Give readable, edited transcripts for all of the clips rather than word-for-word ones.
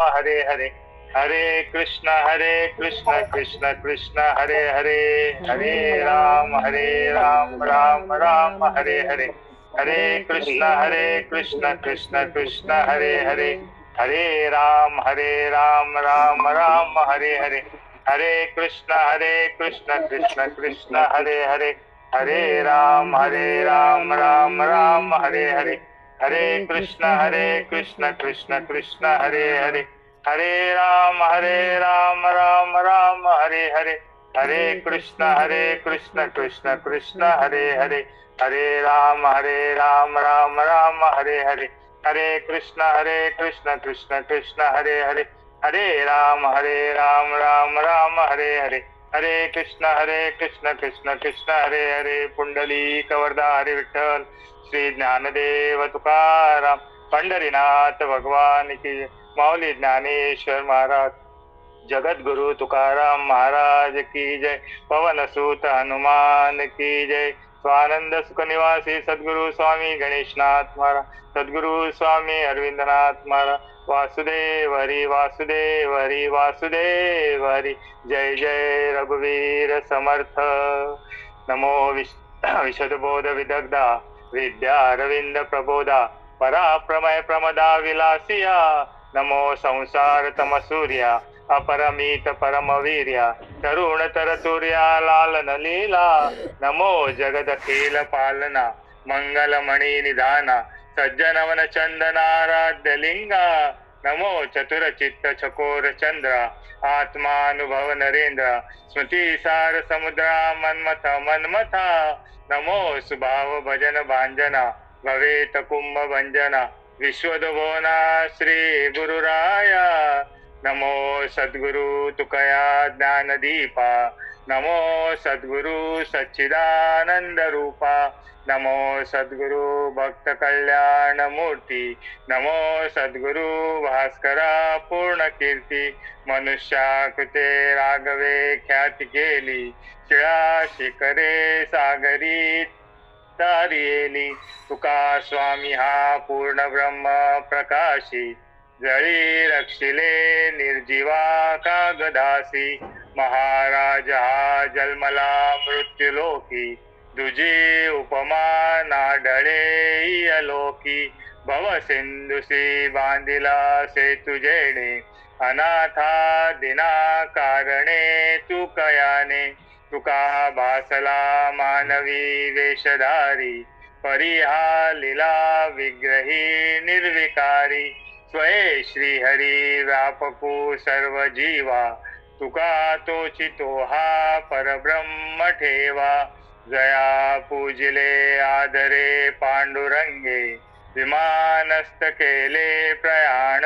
हरे हरे, हरे कृष्ण कृष्ण कृष्ण हरे हरे, हरे राम राम राम हरे हरे, हरे कृष्ण कृष्ण कृष्ण हरे हरे, हरे राम राम राम हरे हरे, हरे कृष्ण कृष्ण कृष्ण हरे हरे, हरे राम राम राम हरे हरे, हरे कृष्ण कृष्ण कृष्ण हरे हरे, हरे राम राम राम हरे हरे, हरे कृष्ण कृष्ण कृष्ण हरे हरे, हरे राम राम राम हरे हरे, हरे कृष्ण कृष्ण कृष्ण हरे हरे, हरे राम राम राम हरे हरे, हरे कृष्ण कृष्ण कृष्ण हरे हरे. पुंडली कवरदा हरे विठ्ठल. श्री ज्ञानदेव तुकाराम पंढरीनाथ भगवान की. माऊली ज्ञानेश्वर महाराज. जगद्गुरु तुकाराम महाराज की जय. पवनसुत हनुमान की जय. स्वानंद सुख निवासी सद्गुरु स्वामी गणेशनाथ महाराज, सद्गुरु स्वामी अरविंदनाथ महाराज. वासुदेव हरी वासुदेव हरी वासुदेव हरी. जय जय रघुवीर समर्थ. नमो विशदबोध विदग्धा विद्या अरविंद प्रबोधा, पराप्रमय प्रमदा विलासिया. नमो संसार तमसूर्या अपरमित परमवीर्या, तरुण तरतुर्या लालन लीला. नमो जगदखिल पालना मंगलमणि निधाना, सज्जनवन चंदनाराध्य लिंगा. नमो चतुर चित्त चकोर चंद्र, आत्मानुभव नरेंद्र. स्मृती सार समुद्रा मन्मथ मन्मथा. नमो सुभाव भजन भांजना, भवेत कुंभ भंजना. विश्वदभोना श्री गुरुराया. नमो सद्गुरु तुकया ज्ञानदीपा, नमो सद्गुरु सच्चिदानंद रूपा. नमो सद्गुरु भक्त कल्याण मूर्ती, नमो सद्गुरु भास्करा पूर्ण कीर्ती. मनुष्याकृते राघवे ख्याती केली, शिळा शिखरे सागरी तारियेली. तुका स्वामी हा पूर्ण ब्रह्म प्रकाशी, जळी रक्षिले निर्जीवा कागदासी. महाराज हा जन्मला मृत्युलोकी, तुझी उपमा नाढळे अलोकी. भव सिंधुसी बांधिला सेतु जेणे, अनाथा दिना कारणे तू कयाने. तुका भासला मानवी वेशधारी, परिहा लीला विग्रही निर्विकारी. स्वये श्री हरी व्यापकू सर्व जीवा, तुका तोचितो हा परब्रह्म ठेवा. जया पूजिले आदरे पांडुरंगे, विमानस्थ केले प्रयाण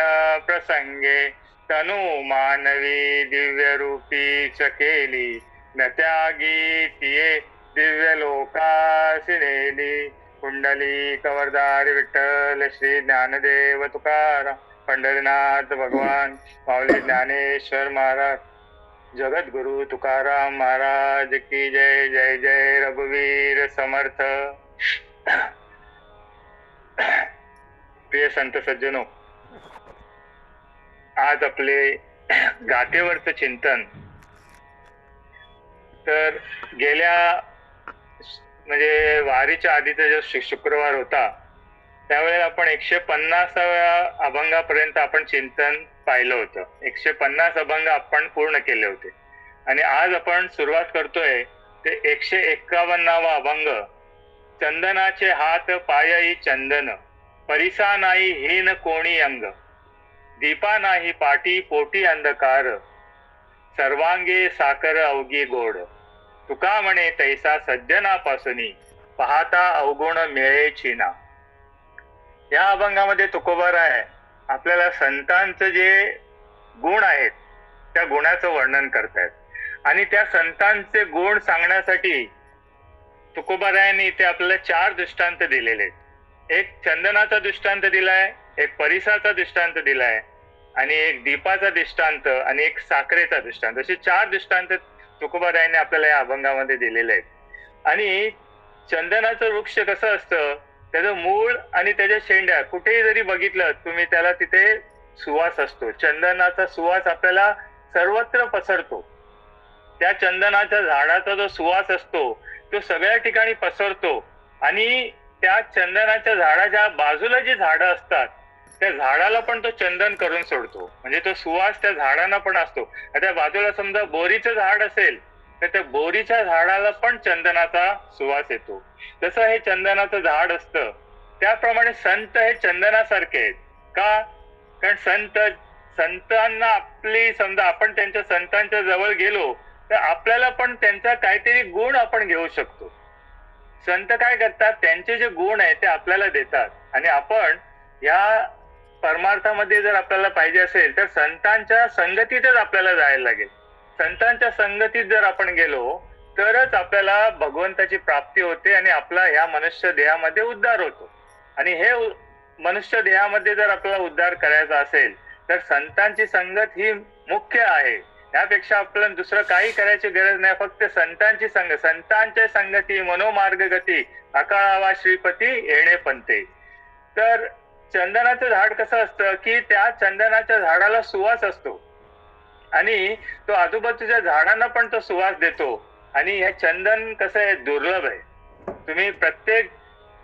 प्रसंगे. तनु मानवी दिव्य रूपीच केली, न त्यागी तिये दिव्य लोकासी नेली. कुंडली कवरदार विठ्ठल श्री ज्ञानदेव तुकाराम पंढरीनाथ भगवान. माऊली ज्ञानेश्वर महाराज. जगद्गुरु तुकाराम महाराज की जय. जय जय रघुवीर समर्थ. प्रिय संत सज्जनो, आज आपले गाथेवरचं चिंतन. तर गेल्या म्हणजे वारीच्या आधीचा जो शुक्रवार होता, त्यावेळेला आपण 150व्या अभंगापर्यंत आपण चिंतन पाहिलं होतं. 150 अभंग आपण पूर्ण केले होते. आणि आज आपण सुरुवात करतोय ते 151वा अभंग. चंदनाचे हात पायई चंदन, परिसा नाही हीन कोणी अंग. दीपा नाही पाटी पोटी अंधकार, सर्वांगे साकर अवघी गोड. तुका म्हणे तैसा सज्जनापासूनी, पाहता अवगुण मिळेची ना. या अभंगामध्ये तुकोबाराय आपल्याला संतांचं जे गुण आहेत त्या गुणाचं वर्णन करतायत. आणि त्या संतांचे गुण सांगण्यासाठी तुकोबारायांनी इथे आपल्याला 4 दृष्टांत दिलेले आहेत. एक चंदनाचा दृष्टांत दिलाय, एक परिसाचा दृष्टांत दिलाय, आणि एक दीपाचा दृष्टांत, आणि एक साखरेचा दृष्टांत. असे 4 दृष्टांत तुकोबारायांनी आपल्याला या अभंगामध्ये दिलेले आहेत. आणि चंदनाचं वृक्ष कसं असतं, त्याचं मूळ आणि त्याच्या शेंड्या कुठेही जरी बघितलं तुम्ही, त्याला तिथे सुवास असतो. चंदनाचा सुवास आपल्याला सर्वत्र पसरतो. त्या चंदनाच्या झाडाचा जो सुवास असतो तो सगळ्या ठिकाणी पसरतो आणि त्या चंदनाच्या झाडाच्या बाजूला जी झाडं असतात त्या झाडाला पण तो चंदन करून सोडतो. म्हणजे तो सुवास त्या झाडांना पण असतो. आता बाजूला समजा बोरीचं झाड असेल तर त्या बोरीच्या झाडाला पण चंदनाचा सुवास येतो. तसं हे चंदनाचं झाड असतं. त्याप्रमाणे संत हे चंदनासारखे आहेत. का? कारण संतांना आपली समजा आपण त्यांच्या संतांच्या जवळ गेलो तर आपल्याला पण त्यांचा काहीतरी गुण आपण घेऊ शकतो. संत काय करतात, त्यांचे जे गुण आहेत ते आपल्याला देतात आणि आपण या परमार्थामध्ये जर आपल्याला पाहिजे असेल तर संतांच्या संगतीतच आपल्याला जायला लागेल. संतांच्या संगतीत जर आपण गेलो तरच आपल्याला भगवंताची प्राप्ती होते आणि आपला ह्या मनुष्य देहामध्ये उद्धार होतो. आणि हे मनुष्य देहामध्ये जर आपल्याला उद्धार करायचा असेल तर संतांची संगत ही मुख्य आहे. यापेक्षा आपल्याला दुसरं काही करायची गरज नाही. फक्त संतांची संगत, संतांच्या संगती मनोमार्ग गती अकाळावा श्रीपती येणे पंते. तर चंदनाचं झाड कसं असतं की त्या चंदनाच्या झाडाला सुवास असतो आणि तो आजूबाजूच्या झाडांना पण तो सुवास देतो. आणि हे चंदन कसं आहे, दुर्लभ आहे. तुम्ही प्रत्येक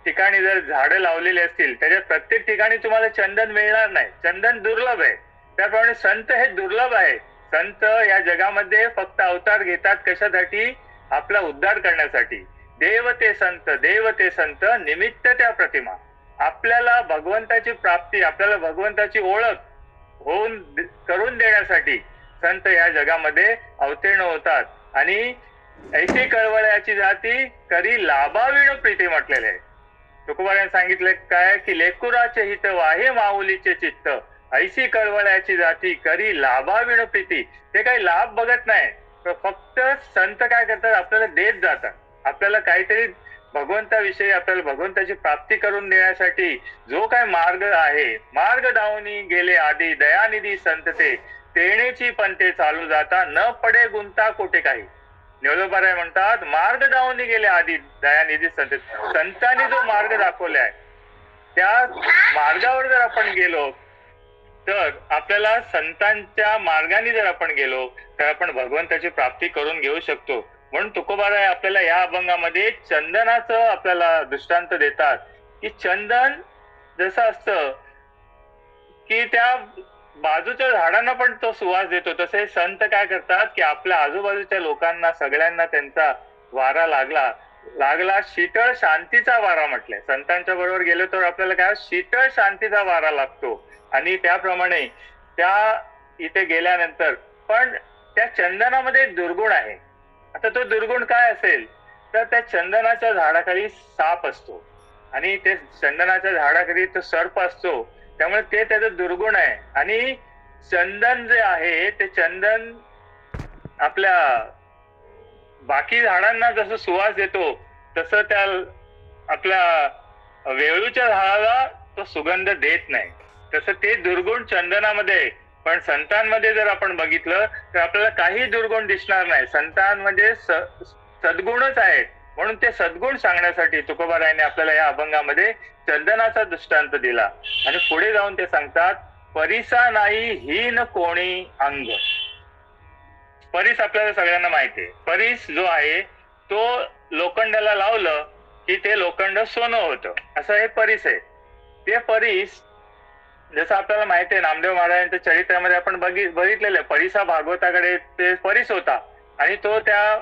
ठिकाणी जर झाडं लावलेली असतील त्याच्या प्रत्येक ठिकाणी तुम्हाला चंदन मिळणार नाही. चंदन दुर्लभ आहे. त्याप्रमाणे संत हे दुर्लभ आहे. संत या जगामध्ये फक्त अवतार घेतात कशासाठी? आपला उद्धार करण्यासाठी. देव ते संत निमित्त त्या प्रतिमा. आपल्याला भगवंताची प्राप्ती, आपल्याला भगवंताची ओळख करून देण्यासाठी संत या जगामध्ये अवतीर्ण होतात. आणि ऐशी कळवळ्याची जाती करी लाभाविण प्रीती म्हटलेले आहे. तुकोबाराने सांगितले काय की लेकुराचे हित वाहे माऊलीचे चित्त ऐशी कळवळ्याची जाती करी लाभाविण प्रीती. ते काही लाभ बघत नाही, तर फक्त संत काय करतात, आपल्याला देत जातात. आपल्याला काहीतरी भगवंताविषयी, आपल्याला भगवंताची प्राप्ती करून देण्यासाठी जो काय मार्ग आहे, मार्ग दावनी गेले आधी दयानिधी संत ते तेणेची पंते चालू जाता न पडे गुंता कोठे काही. ज्ञानोबाराय म्हणतात मार्ग दावनी गेले आधी दयानिधी संत. संतांनी जो मार्ग दाखवलाय त्या मार्गावर जर आपण गेलो तर आपल्याला संतांच्या मार्गाने जर आपण गेलो तर आपण भगवंताची प्राप्ती करून घेऊ शकतो. म्हणून तुकोबाराय आपल्याला या अभंगामध्ये चंदनाचं आपल्याला दृष्टांत देतात की चंदन जसं असतं की त्या बाजूच्या झाडांना पण तो सुवास देतो, तसे संत काय करतात की आपल्या आजूबाजूच्या लोकांना सगळ्यांना त्यांचा वारा लागला शीतळ शांतीचा वारा म्हटलंय. संतांच्या बरोबर गेलो तर आपल्याला काय शीतळ शांतीचा वारा लागतो. आणि त्याप्रमाणे त्या इथे गेल्यानंतर पण त्या चंदनामध्ये दुर्गुण आहे. आता तो दुर्गुण काय असेल तर त्या चंदनाच्या झाडाखाली साप असतो आणि ते चंदनाच्या झाडाखाली तो सर्प असतो. त्यामुळे ते त्याचं दुर्गुण आहे. आणि चंदन जे आहे ते चंदन आपल्या बाकी झाडांना जसं सुवास देतो तसं त्या आपल्या वेळूच्या झाडाला तो सुगंध देत नाही. तसं ते दुर्गुण चंदनामध्ये. पण संतांमध्ये जर आपण बघितलं तर आपल्याला काही दुर्गुण दिसणार नाही. संतांमध्ये सद्गुणच आहेत. म्हणून ते सद्गुण सांगण्यासाठी तुकोबारायाने आपल्याला या अभंगामध्ये चंदनाचा दृष्टांत दिला. आणि पुढे जाऊन ते सांगतात परिसा नाही हीन कोणी अंग. परीस आपल्याला सगळ्यांना माहिती आहे. परीस जो आहे तो लोखंडाला लावलं की ते लोखंड सोनं होतं, असं हे परीस आहे. ते परीस जसं आपल्याला माहिती आहे नामदेव महाराजांच्या चरित्रामध्ये आपण बघितलेलं आहे. परिसा भागवताकडे ते परीस होता आणि तो त्या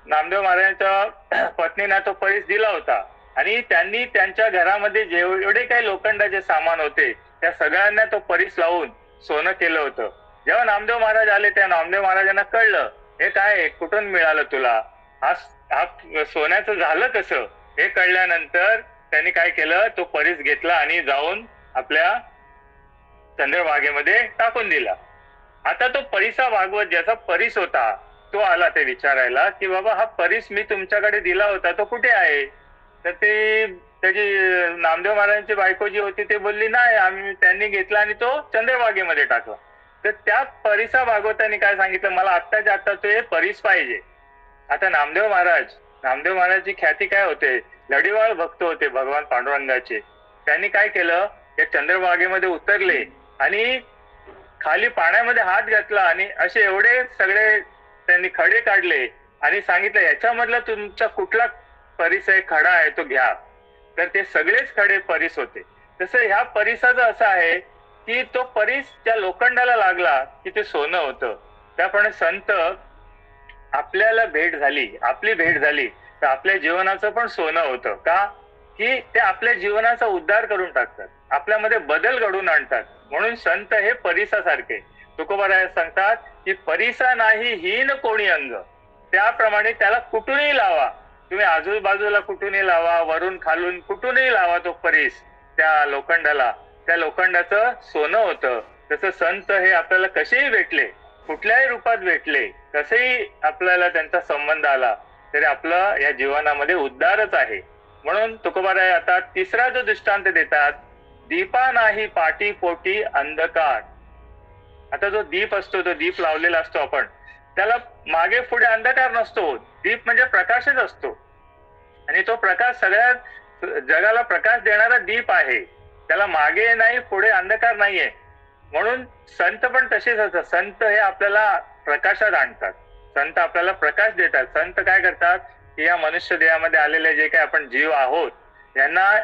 नामदेव महाराजांच्या पत्नीना तो परीस दिला होता. आणि त्यांनी त्यांच्या घरामध्ये जेवढे काही लोखंडाचे सामान होते त्या सगळ्यांना तो परीस लावून सोनं केलं होतं. जेव्हा नामदेव महाराज आले त्या नामदेव महाराजांना कळलं हे काय, कुठून मिळालं तुला, हा सोन्याचं झालं कसं, हे कळल्यानंतर त्यांनी काय केलं, तो परीस घेतला आणि जाऊन आपल्या चंद्रभागेमध्ये टाकून दिला. आता तो परिसा भागवत ज्याचा परीस होता तो आला ते विचारायला की बाबा हा परीस मी तुमच्याकडे दिला होता तो कुठे आहे. तर ते त्याची नामदेव महाराजांची बायको जी होती ते बोलली नाही, त्यांनी घेतला आणि तो चंद्रभागेमध्ये टाकला. तर त्या परिसा भागवतांनी काय सांगितलं, मला आत्ताच्या आत्ता ते परीस पाहिजे. आता नामदेव महाराजची ख्याती काय होते, लढीवाळ भक्त होते भगवान पांडुरंगाचे. त्यांनी काय केलं, त्या चंद्रभागेमध्ये उतरले आणि खाली पाण्यामध्ये हात घातला आणि असे एवढे सगळे त्यांनी खडे काढले आणि सांगितलं याच्यामधला तुमचा कुठला परीस आहे, खडा आहे तो घ्या. तर ते सगळेच खडे परीस होते. तसं ह्या परिसाचं असं आहे की तो परीस त्या लोखंडाला लागला की ते सोनं होतं. त्याप्रमाणे संत आपल्याला भेट झाली, आपली भेट झाली तर आपल्या जीवनाचं पण सोनं होतं. का की ते आपल्या जीवनाचा उद्धार करून टाकतात, आपल्यामध्ये बदल घडवून आणतात. म्हणून संत हे परिसासारखे. तुकोबाराय सांगतात की परिसा नाही हीन कोणी अंग, त्याप्रमाणे त्याला कुठूनही लावा, तुम्ही आजूबाजूला कुठूनही लावा, वरून खालून कुठूनही लावा तो परीस त्या लोखंडाला, त्या लोखंडाचं सोनं होतं. तसं संत हे आपल्याला कसेही भेटले, कुठल्याही रूपात भेटले, कसेही आपल्याला त्यांचा संबंध आला तरी आपलं या जीवनामध्ये उद्धारच आहे. म्हणून तुकोबाराय आता तिसरा जो दृष्टांत देतात, दीपा नाही पाटी पोटी अंधकार. आता जो दीप असतो, तो दीप लावलेला असतो आपण, त्याला मागे पुढे अंधकार नसतो. दीप म्हणजे प्रकाशच असतो आणि तो प्रकाश सगळ्या जगाला प्रकाश देणारा दीप आहे. त्याला मागे नाही पुढे अंधकार नाहीये. म्हणून संत पण तसेच असतात. संत हे आपल्याला प्रकाशात आणतात, संत आपल्याला प्रकाश देतात. संत काय करतात की या मनुष्य देहामध्ये आलेले जे काही आपण जीव आहोत यांना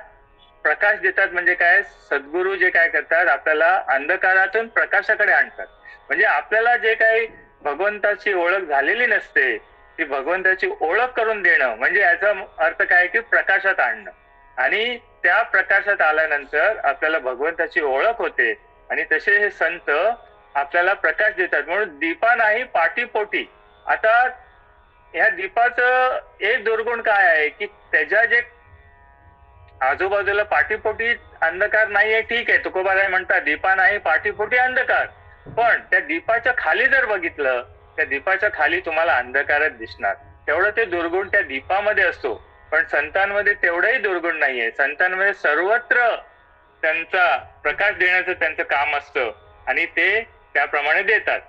प्रकाश देतात. म्हणजे काय, सद्गुरू जे काय करतात आपल्याला अंधकारातून प्रकाशाकडे आणतात. म्हणजे आपल्याला जे काही भगवंताची ओळख झालेली नसते ती भगवंताची ओळख करून देणं, म्हणजे याचा अर्थ काय की प्रकाशात आणणं. आणि त्या प्रकाशात आल्यानंतर आपल्याला भगवंताची ओळख होते आणि तसे हे संत आपल्याला प्रकाश देतात. म्हणून दीपा नाही पाटीपोटी. आता ह्या दीपाचं एक दुर्गुण काय आहे की त्याच्या जे आजूबाजूला पाठीपोटी अंधकार नाहीये, ठीक आहे, तुकोबाराय म्हणतात दीपा नाही पाठीपोटी अंधकार, पण त्या दीपाच्या खाली जर बघितलं, त्या दीपाच्या खाली तुम्हाला अंधकारच दिसणार. तेवढं ते दुर्गुण त्या दीपामध्ये असतो. पण संतांमध्ये तेवढंही दुर्गुण नाहीये. संतांमध्ये सर्वत्र त्यांचा प्रकाश देण्याचं त्यांचं काम असतं आणि ते त्याप्रमाणे देतात.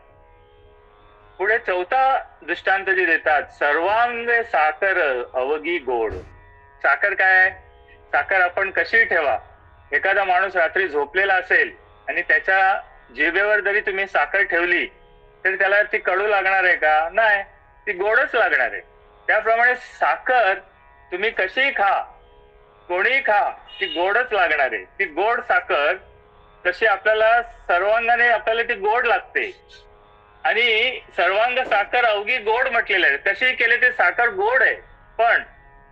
पुढे चौथा दृष्टांत जे देतात, सर्वांग साखर अवघी गोड. साखर काय आहे? साखर आपण कशी ठेवा. एखादा माणूस रात्री झोपलेला असेल आणि त्याच्या जिभेवर जरी तुम्ही साखर ठेवली तरी त्याला ती कडू लागणार आहे का? नाही, ती गोडच लागणार आहे. त्याप्रमाणे साखर तुम्ही कशीही खा, कोणीही खा, ती गोडच लागणार आहे. ती गोड साखर तशी आपल्याला सर्वांगाने आपल्याला ती गोड लागते. आणि सर्वांग साखर अवघी गोड म्हटलेलं आहे. कशी केले ते साखर गोड आहे, पण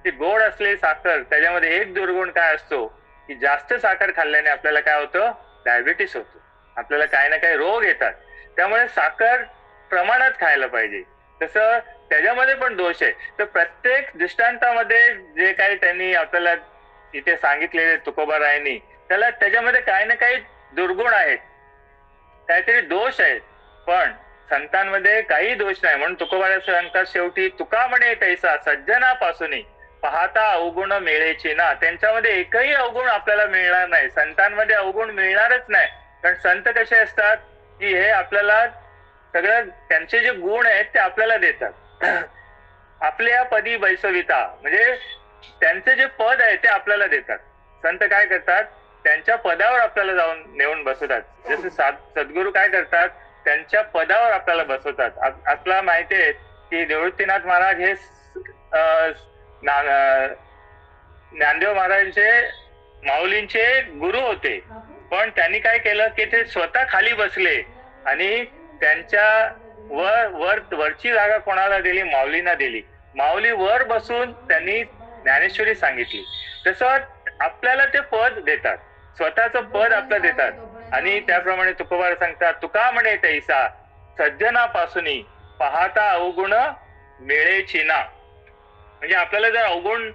ती गोड असलेली साखर त्याच्यामध्ये एक दुर्गुण काय असतो की जास्त साखर खाल्ल्याने आपल्याला काय होतं, डायबिटीस होतो, आपल्याला काही ना काही रोग येतात. त्यामुळे साखर प्रमाणात खायला पाहिजे. तसं त्याच्यामध्ये पण दोष आहे. तर प्रत्येक दृष्टांतामध्ये जे काही त्यांनी आपल्याला इथे सांगितलेले तुकोबारायांनी, त्याला त्याच्यामध्ये काही ना काही दुर्गुण आहेत, काहीतरी दोष आहेत. पण संतांमध्ये काही दोष नाही. म्हणून तुकोबाराय सांगतात शेवटी, तुका म्हणे तैसा सज्जनापासून पाहता अवगुण मिळेची ना. त्यांच्यामध्ये एकही अवगुण आपल्याला मिळणार नाही. संतांमध्ये अवगुण मिळणारच नाही. कारण संत कसे असतात की हे आपल्याला सगळं त्यांचे जे गुण आहेत ते आपल्याला देतात. आपल्या पदी बैसविता, म्हणजे त्यांचे जे पद आहे ते आपल्याला देतात. संत काय करतात, त्यांच्या पदावर आपल्याला जाऊन नेऊन बसवतात. जसे सद्गुरू काय करतात, त्यांच्या पदावर आपल्याला बसवतात. आपल्याला माहिती आहे की निवृत्तीनाथ महाराज हे ज्ञानदेव महाराजांचे माऊलींचे गुरु होते. पण त्यांनी काय केलं की ते स्वतः खाली बसले आणि त्यांच्या वरची जागा कोणाला दिली, माऊलींना दिली. माऊली वर बसून त्यांनी ज्ञानेश्वरी सांगितली. तसं आपल्याला ते पद देतात, स्वतःचं पद आपल्याला देतात. आणि त्याप्रमाणे तुकोबाराय सांगतात, तुका म्हणे तैसा सज्जनापासून पाहता अवगुण मिळेची ना. म्हणजे आपल्याला जर अवगुण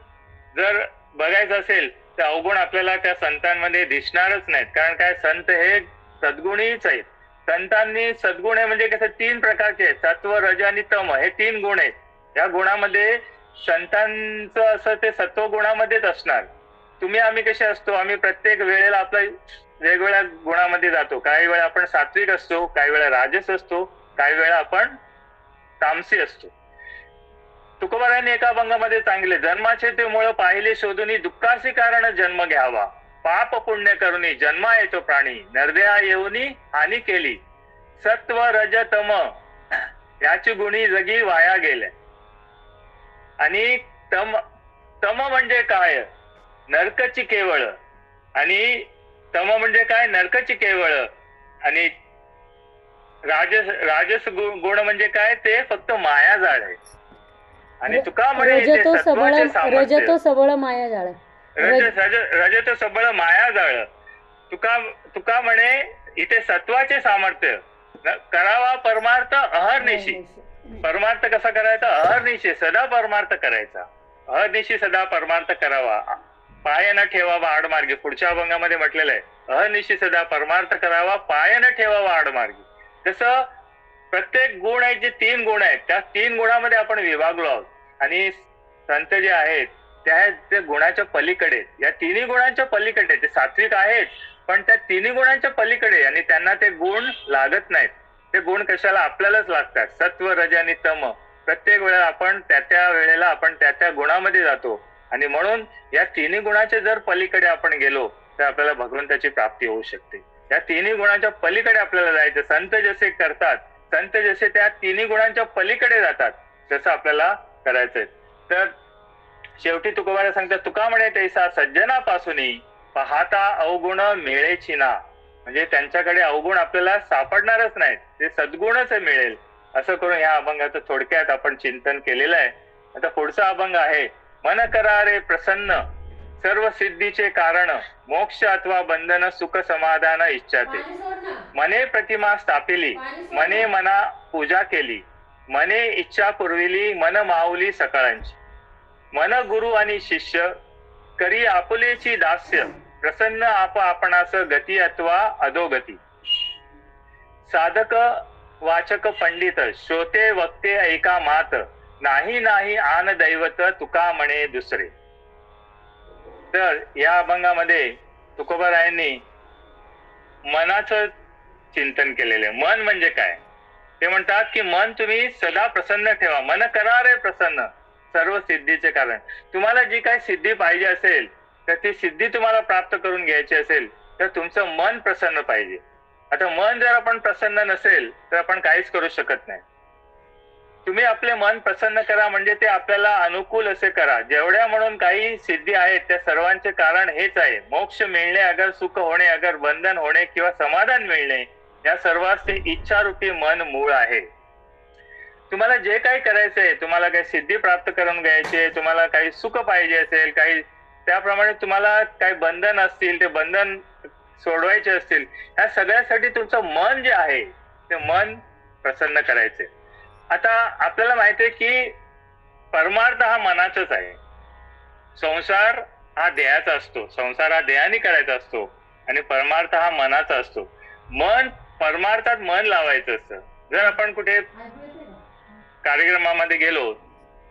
जर बघायचं असेल तर अवगुण आपल्याला त्या संतांमध्ये दिसणारच नाहीत. कारण काय, संत हे सद्गुणीच आहेत. संतांनी सद्गुण आहे म्हणजे कसं, तीन प्रकारचे आहेत, सत्व रज आणि तम, हे तीन गुण आहेत. या गुणामध्ये संतांचं असं ते सत्व गुणामध्येच असणार. तुम्ही आम्ही कसे असतो, आम्ही प्रत्येक वेळेला आपल्या वेगवेगळ्या गुणामध्ये जातो. काही वेळा आपण सात्विक असतो, काही वेळा राजस असतो, काही वेळा आपण तामसी असतो. तुकोबारायांनी एका अभंगामध्ये सांगितले, जन्माचे ते मूळ पाहिले शोधून दुःखासी कारण जन्म घ्यावा, पाप पुण्य करुनी जन्मा येतो प्राणी, नरदेहा येऊनी हानी केली. सत्व रज तम याची गुणी जगी वाया गेले. आणि तम तम म्हणजे काय? नरकची केवळ. आणि तम म्हणजे काय? नरकची केवळ. आणि राजस गुण म्हणजे काय? ते फक्त मायाजाळ आहे. आणि तुका म्हणे रजतो सबळ मायाजाळ. रजतो सबळ मायाजाळ. तुका म्हणे इथे सत्वाचे सामर्थ्य. करावा परमार्थ अहर्निशी. परमार्थ कसा करायचा? अहर्निशी सदा परमार्थ करायचा. अहर्निशी सदा परमार्थ करावा. पाय न ठेवावा आडमार्गी. पुढच्या अभंगामध्ये म्हटलेलं आहे, अहर्निशी सदा परमार्थ करावा, पाय न ठेवावा आडमार्गी. तसं प्रत्येक गुण आहे, जे 3 गुण आहेत, त्या 3 गुणामध्ये आपण विभागलो आहोत. आणि संत जे आहेत त्या गुणाच्या पलीकडे, या 3 गुणांच्या पलीकडे ते सात्विक आहेत, पण त्या 3 गुणांच्या पलीकडे. आणि त्यांना ते गुण लागत नाहीत. ते गुण कशाला? आपल्यालाच लागतात. सत्व रज आणि तम. प्रत्येक वेळेला आपण त्या वेळेला आपण त्या गुणामध्ये जातो. आणि म्हणून या 3 गुणाच्या जर पलीकडे आपण गेलो तर आपल्याला भगवंताची प्राप्ती होऊ शकते. या 3 गुणांच्या पलीकडे आपल्याला जायचं. संत जसे करतात, संत जसे त्या 3 गुणांच्या पलीकडे जातात, तसं आपल्याला करायचंय. तर शेवटी तुकोबाला सांगतात, तुका म्हणे तैसा सज्जनापासून पाहता अवगुण मिळेची ना. म्हणजे त्यांच्याकडे अवगुण आपल्याला सापडणारच नाहीत, ते सद्गुणच मिळेल. असं करून ह्या अभंगाचं थोडक्यात आपण चिंतन केलेलं आहे. आता पुढचा अभंग आहे, मन करा रे प्रसन्न सर्व सिद्धीचे कारण, मोक्ष अथवा बंधन सुख समाधान इच्छाते. मने प्रतिमा स्थापिली, मने मना पूजा केली, मने इच्छा पुरविली, मन माऊली सकाळांची. मन गुरु आणि शिष्य करी आपुलेची दास्य, प्रसन्न आपणास गती अथवा अधोगती. साधक वाचक पंडित श्रोते वक्ते ऐका मात, नाही नाही आन दैवत तुका म्हणे दुसरे. तर या अभंगामध्ये तुकोबारायांनी मनाचं चिंतन केलेलं आहे. मन म्हणजे काय ते म्हणतात की मन तुम्ही सदा प्रसन्न ठेवा. मन करा रे प्रसन्न सर्व सिद्धीचे कारण. तुम्हाला जी काही सिद्धी पाहिजे असेल तर ती सिद्धी तुम्हाला प्राप्त करून घ्यायची असेल तर तुमचं मन प्रसन्न पाहिजे. आता मन जर आपण प्रसन्न नसेल तर आपण काहीच करू शकत नाही. तुम्ही आपले मन प्रसन्न करा, म्हणजे ते आपल्याला अनुकूल असे करा. जेवढ्या म्हणून काही सिद्धी आहेत त्या सर्वांचे कारण हेच आहे. मोक्ष मिळणे, अगर सुख होणे, अगर बंधन होणे किंवा समाधान मिळणे, या सर्वांचे इच्छारूपी मन मूळ आहे. तुम्हाला जे काही करायचंय, तुम्हाला काही सिद्धी प्राप्त करून घ्यायची, तुम्हाला काही सुख पाहिजे असेल, काही त्याप्रमाणे तुम्हाला काही बंधन असतील, ते बंधन सोडवायचे असतील, ह्या सगळ्यासाठी तुमचं मन जे आहे ते मन प्रसन्न करायचे. आता आपल्याला माहितीये की परमार्थ हा मनाचाच आहे. संसार हा देहाचा असतो, संसार हा देहाने करायचा असतो, आणि परमार्थ हा मनाचा असतो. मन परमार्थात मन लावायचं असतं. जर आपण कुठे कार्यक्रमामध्ये गेलो,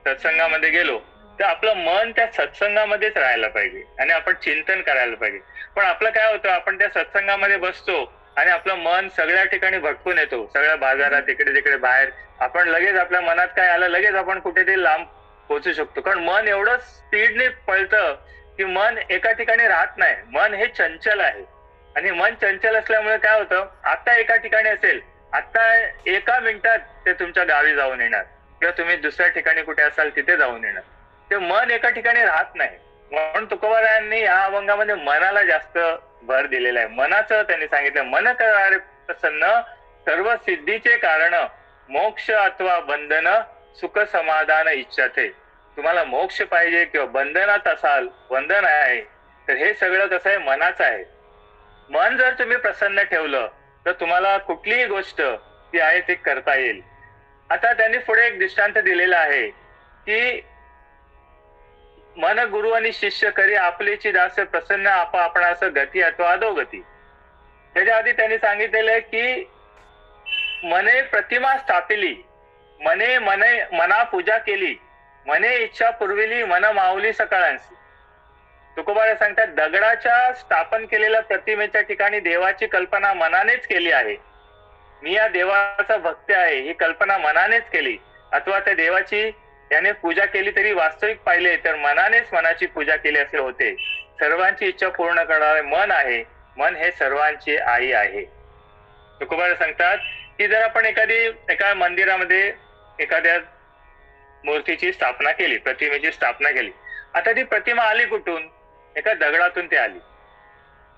सत्संगामध्ये गेलो, तर आपलं मन त्या सत्संगामध्येच राहायला पाहिजे आणि आपण चिंतन करायला पाहिजे. पण आपलं काय होतं, आपण त्या सत्संगामध्ये बसतो आणि आपलं मन सगळ्या ठिकाणी भटकून येतो, सगळ्या बाजारात इकडे तिकडे बाहेर. आपण लगेच आपल्या मनात काय आलं, लगेच आपण कुठेतरी लांब पोहोचू शकतो. कारण मन एवढं स्पीडने पळतं की मन एका ठिकाणी राहत नाही. मन हे चंचल आहे, आणि मन चंचल असल्यामुळे काय होतं, आता एका ठिकाणी असेल, आता एका मिनिटात ते तुमच्या गावी जाऊन येणार, किंवा तुम्ही दुसऱ्या ठिकाणी कुठे असाल तिथे जाऊन येणार. ते मन एका ठिकाणी राहत नाही. म्हणून तुकोबारायांनी या अभंगामध्ये मनाला जास्त भर दिलेला आहे. मनाचं त्यांनी सांगितलं, मन करारे प्रसन्न सर्व सिद्धीचे कारण, मोक्ष अथवा बंधन सुख समाधान इच्छाते. तुम्हाला मोक्ष पाहिजे किंवा बंधनात असाल, बंधन आहे, तर हे सगळं कसं आहे, मनाचं आहे. मन जर तुम्ही प्रसन्न ठेवलं तर तुम्हाला कुठलीही गोष्ट ती आहे ती करता येईल. आता त्यांनी पुढे एक दृष्टांत दिलेला आहे की मन गुरु आणि शिष्य करी आपलेची दास, प्रसन्न आपणास गती अथवा अधोगती. त्याच्या आधी त्यांनी सांगितलेलं आहे की मने प्रतिमा स्थापिली, मना पूजा केली, मने इच्छा पुरविली, मन माऊली सकाळांशी. तुकोबारा सांगतात, दगडाच्या स्थापन केलेल्या प्रतिमेच्या ठिकाणी देवाची कल्पना मनानेच केली आहे. मी या देवाचा भक्त आहे ही कल्पना मनानेच केली, अथवा त्या देवाची याने पूजा केली तरी वास्तविक पाहिले तर मनानेच मनाची पूजा केली असे होते. सर्वांची इच्छा पूर्ण करणारे मन आहे. मन हे सर्वांची आई आहे. तुकोबारा सांगतात की जर आपण एका मंदिरामध्ये एखाद्या मूर्तीची स्थापना केली, प्रतिमेची स्थापना केली, आता ती प्रतिमा आली कुठून? एका दगडातून ती आली.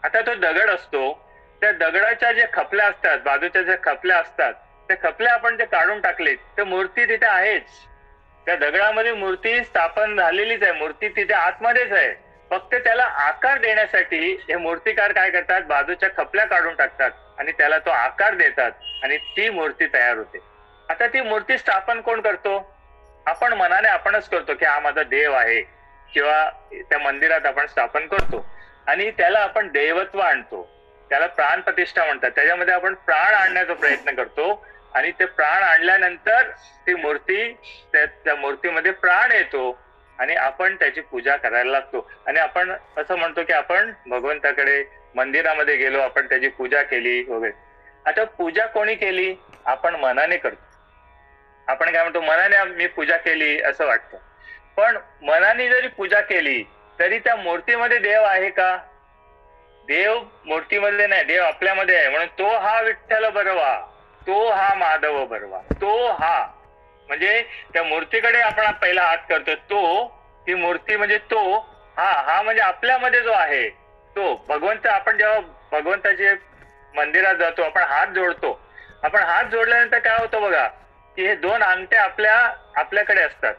आता तो दगड असतो, त्या दगडाच्या जे खपल्या असतात, बाजूच्या ज्या खपल्या असतात, त्या खपल्या आपण जे काढून टाकलेत, तर मूर्ती तिथे आहेच. त्या दगडामध्ये मूर्ती स्थापन झालेलीच आहे, मूर्ती तिथे आतमध्येच आहे. फक्त त्याला आकार देण्यासाठी हे मूर्तिकार काय करतात, बाजूच्या खपल्या काढून टाकतात आणि त्याला तो आकार देतात आणि ती मूर्ती तयार होते. आता ती मूर्ती स्थापन कोण करतो? आपण मनाने आपणच करतो की हा माझा देव आहे, किंवा त्या मंदिरात आपण स्थापन करतो आणि त्याला आपण दैवत्व आणतो, त्याला प्राण प्रतिष्ठा म्हणतात. त्याच्यामध्ये आपण प्राण आणण्याचा प्रयत्न करतो आणि ते प्राण आणल्यानंतर ती मूर्ती, त्या मूर्तीमध्ये प्राण येतो आणि आपण त्याची पूजा करायला लागतो. आणि आपण असं म्हणतो की आपण भगवंताकडे मंदिरामध्ये गेलो, आपण त्याची पूजा केली वगैरे. आता पूजा कोणी केली? आपण मनाने करतो. आपण काय म्हणतो, मनाने मी पूजा केली असं वाटतं. पण मनाने जरी पूजा केली तरी त्या मूर्तीमध्ये देव आहे का? देव मूर्तीमध्ये नाही, देव आपल्यामध्ये आहे. म्हणून तो हा विठ्ठल बरवा, तो हा माधव बरवा, तो हा म्हणजे त्या मूर्तीकडे आपण पहिला हात करतो, तो, ती मूर्ती म्हणजे तो, हा म्हणजे आपल्यामध्ये जो आहे तो भगवंत. आपण जेव्हा भगवंताचे मंदिरात जातो, आपण हात जोडतो. आपण हात जोडल्यानंतर काय होतं बघा, की हे दोन अंगठे आपल्याकडे असतात,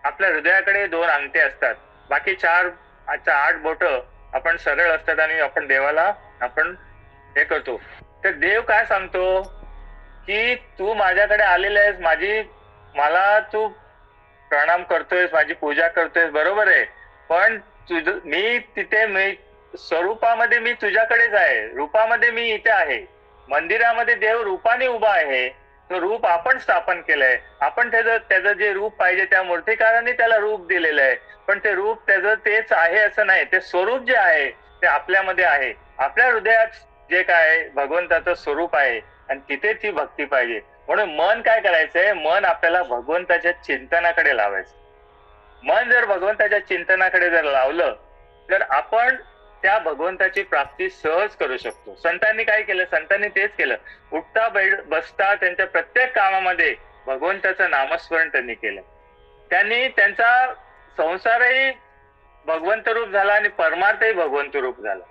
आपल्या हृदयाकडे दोन अंगठे असतात. बाकी 8 बोट आपण सरळ असतात आणि आपण देवाला आपण हे करतो. तर देव काय सांगतो की तू माझ्याकडे आलेला आहेस, मला तू प्रणाम करतोयस, माझी पूजा करतोयस, बरोबर आहे. पण मी स्वरूपामध्ये मी तुझ्याकडेच आहे, रूपामध्ये मी इथे आहे. मंदिरामध्ये देव रूपाने उभा आहे, तो रूप आपण स्थापन केलंय. आपण त्याचं जे रूप पाहिजे त्या मूर्तिकारांनी त्याला रूप दिलेलं आहे. पण ते रूप त्याचं तेच आहे असं नाही, ते स्वरूप जे आहे ते आपल्यामध्ये आहे. आपल्या हृदयात जे काय भगवंताचं स्वरूप आहे आणि तिथे ती भक्ती पाहिजे. म्हणून मन काय करायचंय, मन आपल्याला भगवंताच्या चिंतनाकडे लावायचं. मन जर भगवंताच्या चिंतनाकडे जर लावलं तर आपण त्या भगवंताची प्राप्ती सहज करू शकतो. संतांनी काय केलं? संतांनी तेच केलं. उठता बसता त्यांच्या प्रत्येक कामामध्ये भगवंताचं नामस्मरण त्यांनी केलं. त्यांनी त्यांचा संसारही भगवंत रूप झाला आणि परमार्थही भगवंत रूप झाला.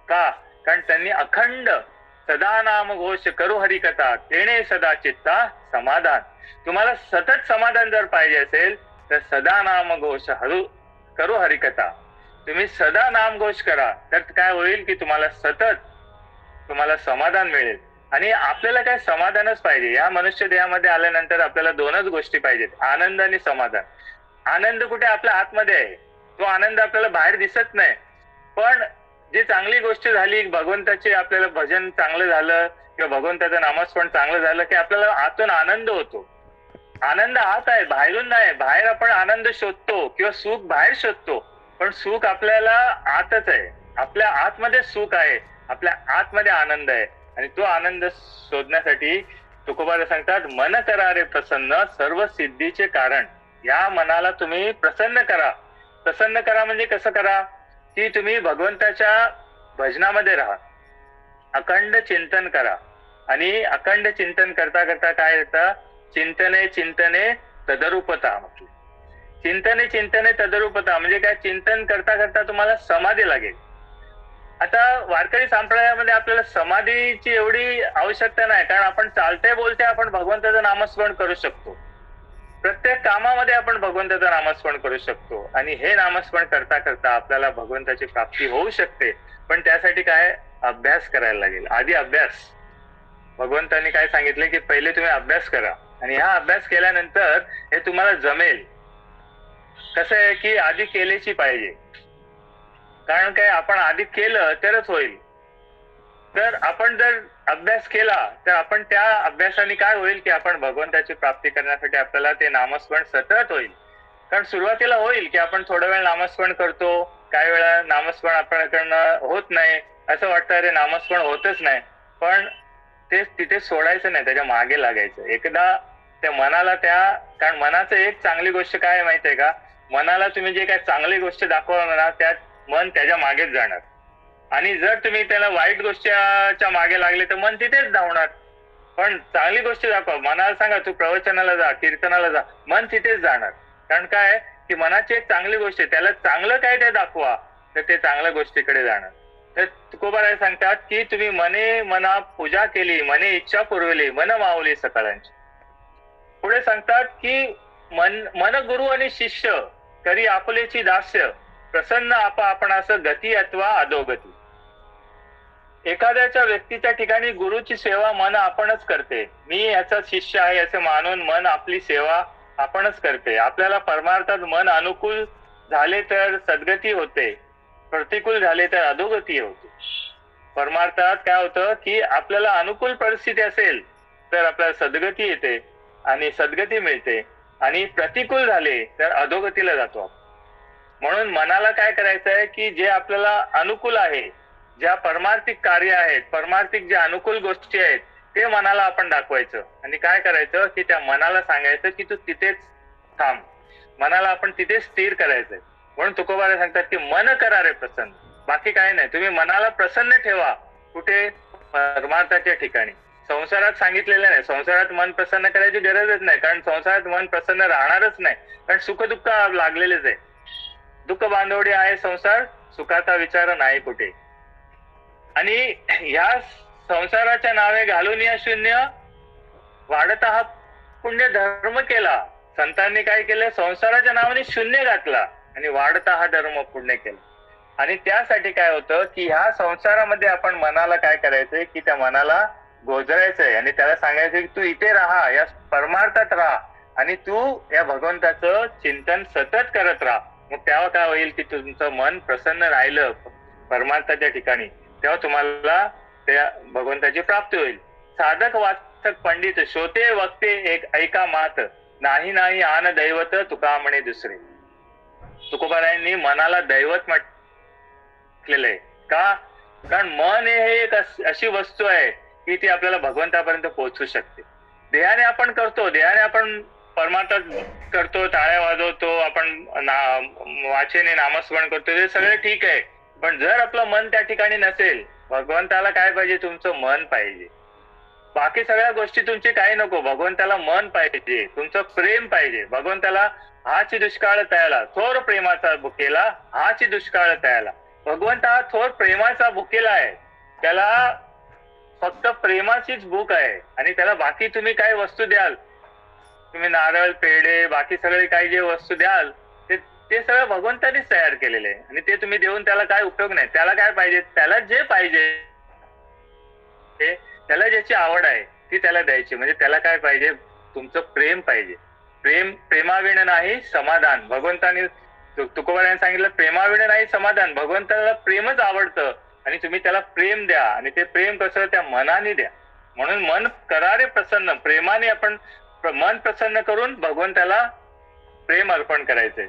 का? कारण त्यांनी अखंड सदा नाम घोष करू हरिकथा, तेणे सदा चित्ता समाधान. तुम्हाला सतत समाधान जर पाहिजे असेल तर सदा नाम घोष करू हरिकथा. तुम्ही सदा नामघोष करा, तर काय होईल की तुम्हाला समाधान मिळेल. आणि आपल्याला काय समाधानच पाहिजे. या मनुष्य देहामध्ये आल्यानंतर आपल्याला 2च गोष्टी पाहिजेत, आनंद आणि समाधान. आनंद कुठे? आपल्या आतमध्ये आहे. तो आनंद आपल्याला बाहेर दिसत नाही. पण जी चांगली गोष्ट झाली, भगवंताचे आपल्याला भजन चांगलं झालं किंवा भगवंताचं नामस्मरण चांगलं झालं की आपल्याला आतून आनंद होतो. आनंद आत आहे, बाहेरून नाही. बाहेर आपण आनंद शोधतो किंवा सुख बाहेर शोधतो, पण सुख आपल्याला आतच आहे. आपल्या आतमध्ये सुख आहे, आपल्या आतमध्ये आनंद आहे. आणि तो आनंद शोधण्यासाठी तुकोबा सांगतात, मन करा रे प्रसन्न सर्व सिद्धीचे कारण. या मनाला तुम्ही प्रसन्न करा. प्रसन्न करा म्हणजे कसं करा? की तुम्ही भगवंताच्या भजनामध्ये राहा, अखंड चिंतन करा. आणि अखंड चिंतन करता करता काय येतं? चिंतने तदरूपता म्हटलं. चिंतने तदरूपता म्हणजे काय? चिंतन करता करता तुम्हाला समाधी लागेल. आता वारकरी संप्रदायामध्ये आपल्याला समाधीची एवढी आवश्यकता नाही, कारण आपण चालते बोलते आपण भगवंताचं नामस्मरण करू शकतो. प्रत्येक कामामध्ये आपण भगवंताचं नामस्मरण करू शकतो. आणि हे नामस्मरण करता करता आपल्याला भगवंताची प्राप्ती होऊ शकते. पण त्यासाठी काय? अभ्यास करायला लागेल. आधी अभ्यास. भगवंतांनी काय सांगितलं की पहिले तुम्ही अभ्यास करा, आणि हा अभ्यास केल्यानंतर हे तुम्हाला जमेल. कसं आहे की आधी केल्याची पाहिजे. कारण काय? आपण आधी केलं तरच होईल. तर आपण जर अभ्यास केला तर आपण त्या अभ्यासाने काय होईल की आपण भगवंताची प्राप्ती करण्यासाठी आपल्याला ते नामस्मरण सतत होईल. कारण सुरुवातीला होईल की आपण थोडा वेळ नामस्मरण करतो, काही वेळा नामस्मरण आपल्याकडनं होत नाही, असं वाटतं अरे नामस्मरण होतच नाही. पण ते तिथे सोडायचं नाही, त्याच्या मागे लागायचं. एकदा त्या मनाला कारण मनाचं एक चांगली गोष्ट काय माहितीये का? मनाला तुम्ही जे काय चांगली गोष्ट दाखवणार ना, त्यात मन त्याच्या मागेच जाणार. आणि जर तुम्ही त्याला वाईट गोष्टीच्या मागे लागले तर मन तिथेच धावणार. पण चांगली गोष्टी दाखवा. मनाला सांगा तू प्रवचनाला जा, कीर्तनाला जा, मन तिथेच जाणार. कारण काय की मनाची एक चांगली गोष्ट आहे, त्याला चांगलं काय ते दाखवा तर ते चांगल्या गोष्टीकडे जाणार. तर तुकोबाराय सांगतात की तुम्ही मना पूजा केली, मने इच्छा पुरवली, मन मावली सकळांची. पुढे सांगतात की मन गुरु आणि शिष्य करी आपुलेची दास्य, प्रसन्न आपणास गती अथवा अधोगती. एखाद्याच्या व्यक्तीच्या ठिकाणी गुरुची सेवा मन आपणच करते. मी याचा शिष्य आहे असे मानून मन आपली सेवा आपणच करते. आपल्याला परमार्थात मन अनुकूल झाले तर सद्गती होते, प्रतिकूल झाले तर अधोगती होते. परमार्थात काय होतं की आपल्याला अनुकूल परिस्थिती असेल तर आपल्याला सद्गती येते आणि सद्गती मिळते, आणि प्रतिकूल झाले तर अधोगतीला जातो. म्हणून मनाला काय करायचं आहे की जे आपल्याला अनुकूल आहे, ज्या परमार्थिक कार्य आहेत, परमार्थिक ज्या अनुकूल गोष्टी आहेत ते मनाला आपण दाखवायचं. आणि काय करायचं की त्या मनाला सांगायचं की तू तिथेच थांब, मनाला आपण तिथे स्थिर करायचंय. म्हणून तुकोबाराय सांगतात की मन करा रे प्रसन्न, बाकी काय नाही. तुम्ही मनाला प्रसन्न ठेवा. कुठे? परमार्थाच्या ठिकाणी. संसारात सांगितलेलं नाही, संसारात मन प्रसन्न करायची गरजच नाही, कारण संसारात मन प्रसन्न राहणारच नाही. कारण सुख दुःख लागलेलेच आहे. दुःख बांधवडी आहे संसार, सुखाचा विचार नाही कुठे. आणि ह्या संसाराच्या नावे घालून या शून्य वाढता हा पुण्य धर्म केला. संतांनी काय केलं? संसाराच्या नावाने शून्य घातला आणि वाढता हा धर्म पुण्य केला. आणि त्यासाठी काय होतं की ह्या संसारामध्ये आपण मनाला काय करायचंय की त्या मनाला गोजरायचंय आणि त्याला सांगायचंय की तू इथे राहा, या परमार्थात राहा आणि तू या भगवंताचं चिंतन सतत करत राहा. मग तेव्हा काय होईल की तुमचं मन प्रसन्न राहिलं परमार्थाच्या ठिकाणी, तेव्हा तुम्हाला त्या भगवंताची प्राप्ती होईल. साधक वाचक पंडित श्रोते वक्ते एक ऐका मात, नाही नाही आन दैवत तुका म्हणे दुसरे. तुकोबारायांनी मनाला दैवत म्हटलेलं आहे. का? कारण मन हे एक अशी वस्तू आहे की ती आपल्याला भगवंतापर्यंत पोहोचू शकते. देहाने आपण करतो, देहाने आपण परमार्थात करतो, टाळ्या वाजवतो, आपण वाचेने नामस्मरण करतो, ते सगळे ठीक आहे. पण जर आपलं मन त्या ठिकाणी नसेल, भगवंताला काय पाहिजे? तुमचं मन पाहिजे. बाकी सगळ्या गोष्टी तुमची काही नको, भगवंताला मन पाहिजे, तुमचं प्रेम पाहिजे. भगवंताला हाची दुष्काळ तयाला, थोर प्रेमाचा भुकेला हाची दुष्काळ तयाला. भगवंत हा थोर प्रेमाचा भुकेला आहे, त्याला फक्त प्रेमाचीच भूक आहे. आणि त्याला बाकी तुम्ही काय वस्तू द्याल, तुम्ही नारळ पेढे बाकी सगळे काही जे वस्तू द्याल ते सगळं भगवंतानीच तयार केलेले आहे. आणि ते तुम्ही देऊन त्याला काय उपयोग नाही. त्याला काय पाहिजे? त्याला जे पाहिजे, त्याला ज्याची आवड आहे ती त्याला द्यायची. म्हणजे त्याला काय पाहिजे? तुमचं प्रेम पाहिजे. प्रेमाविण नाही समाधान. भगवंतानी तुकोबारायांनी सांगितलं प्रेमाविण नाही समाधान. भगवंताला प्रेमच आवडतं आणि तुम्ही त्याला प्रेम द्या. आणि ते प्रेम कसं? त्या मनाने द्या. म्हणून मन करारे प्रसन्न, प्रेमाने आपण मन प्रसन्न करून भगवंताला प्रेम अर्पण करायचंय.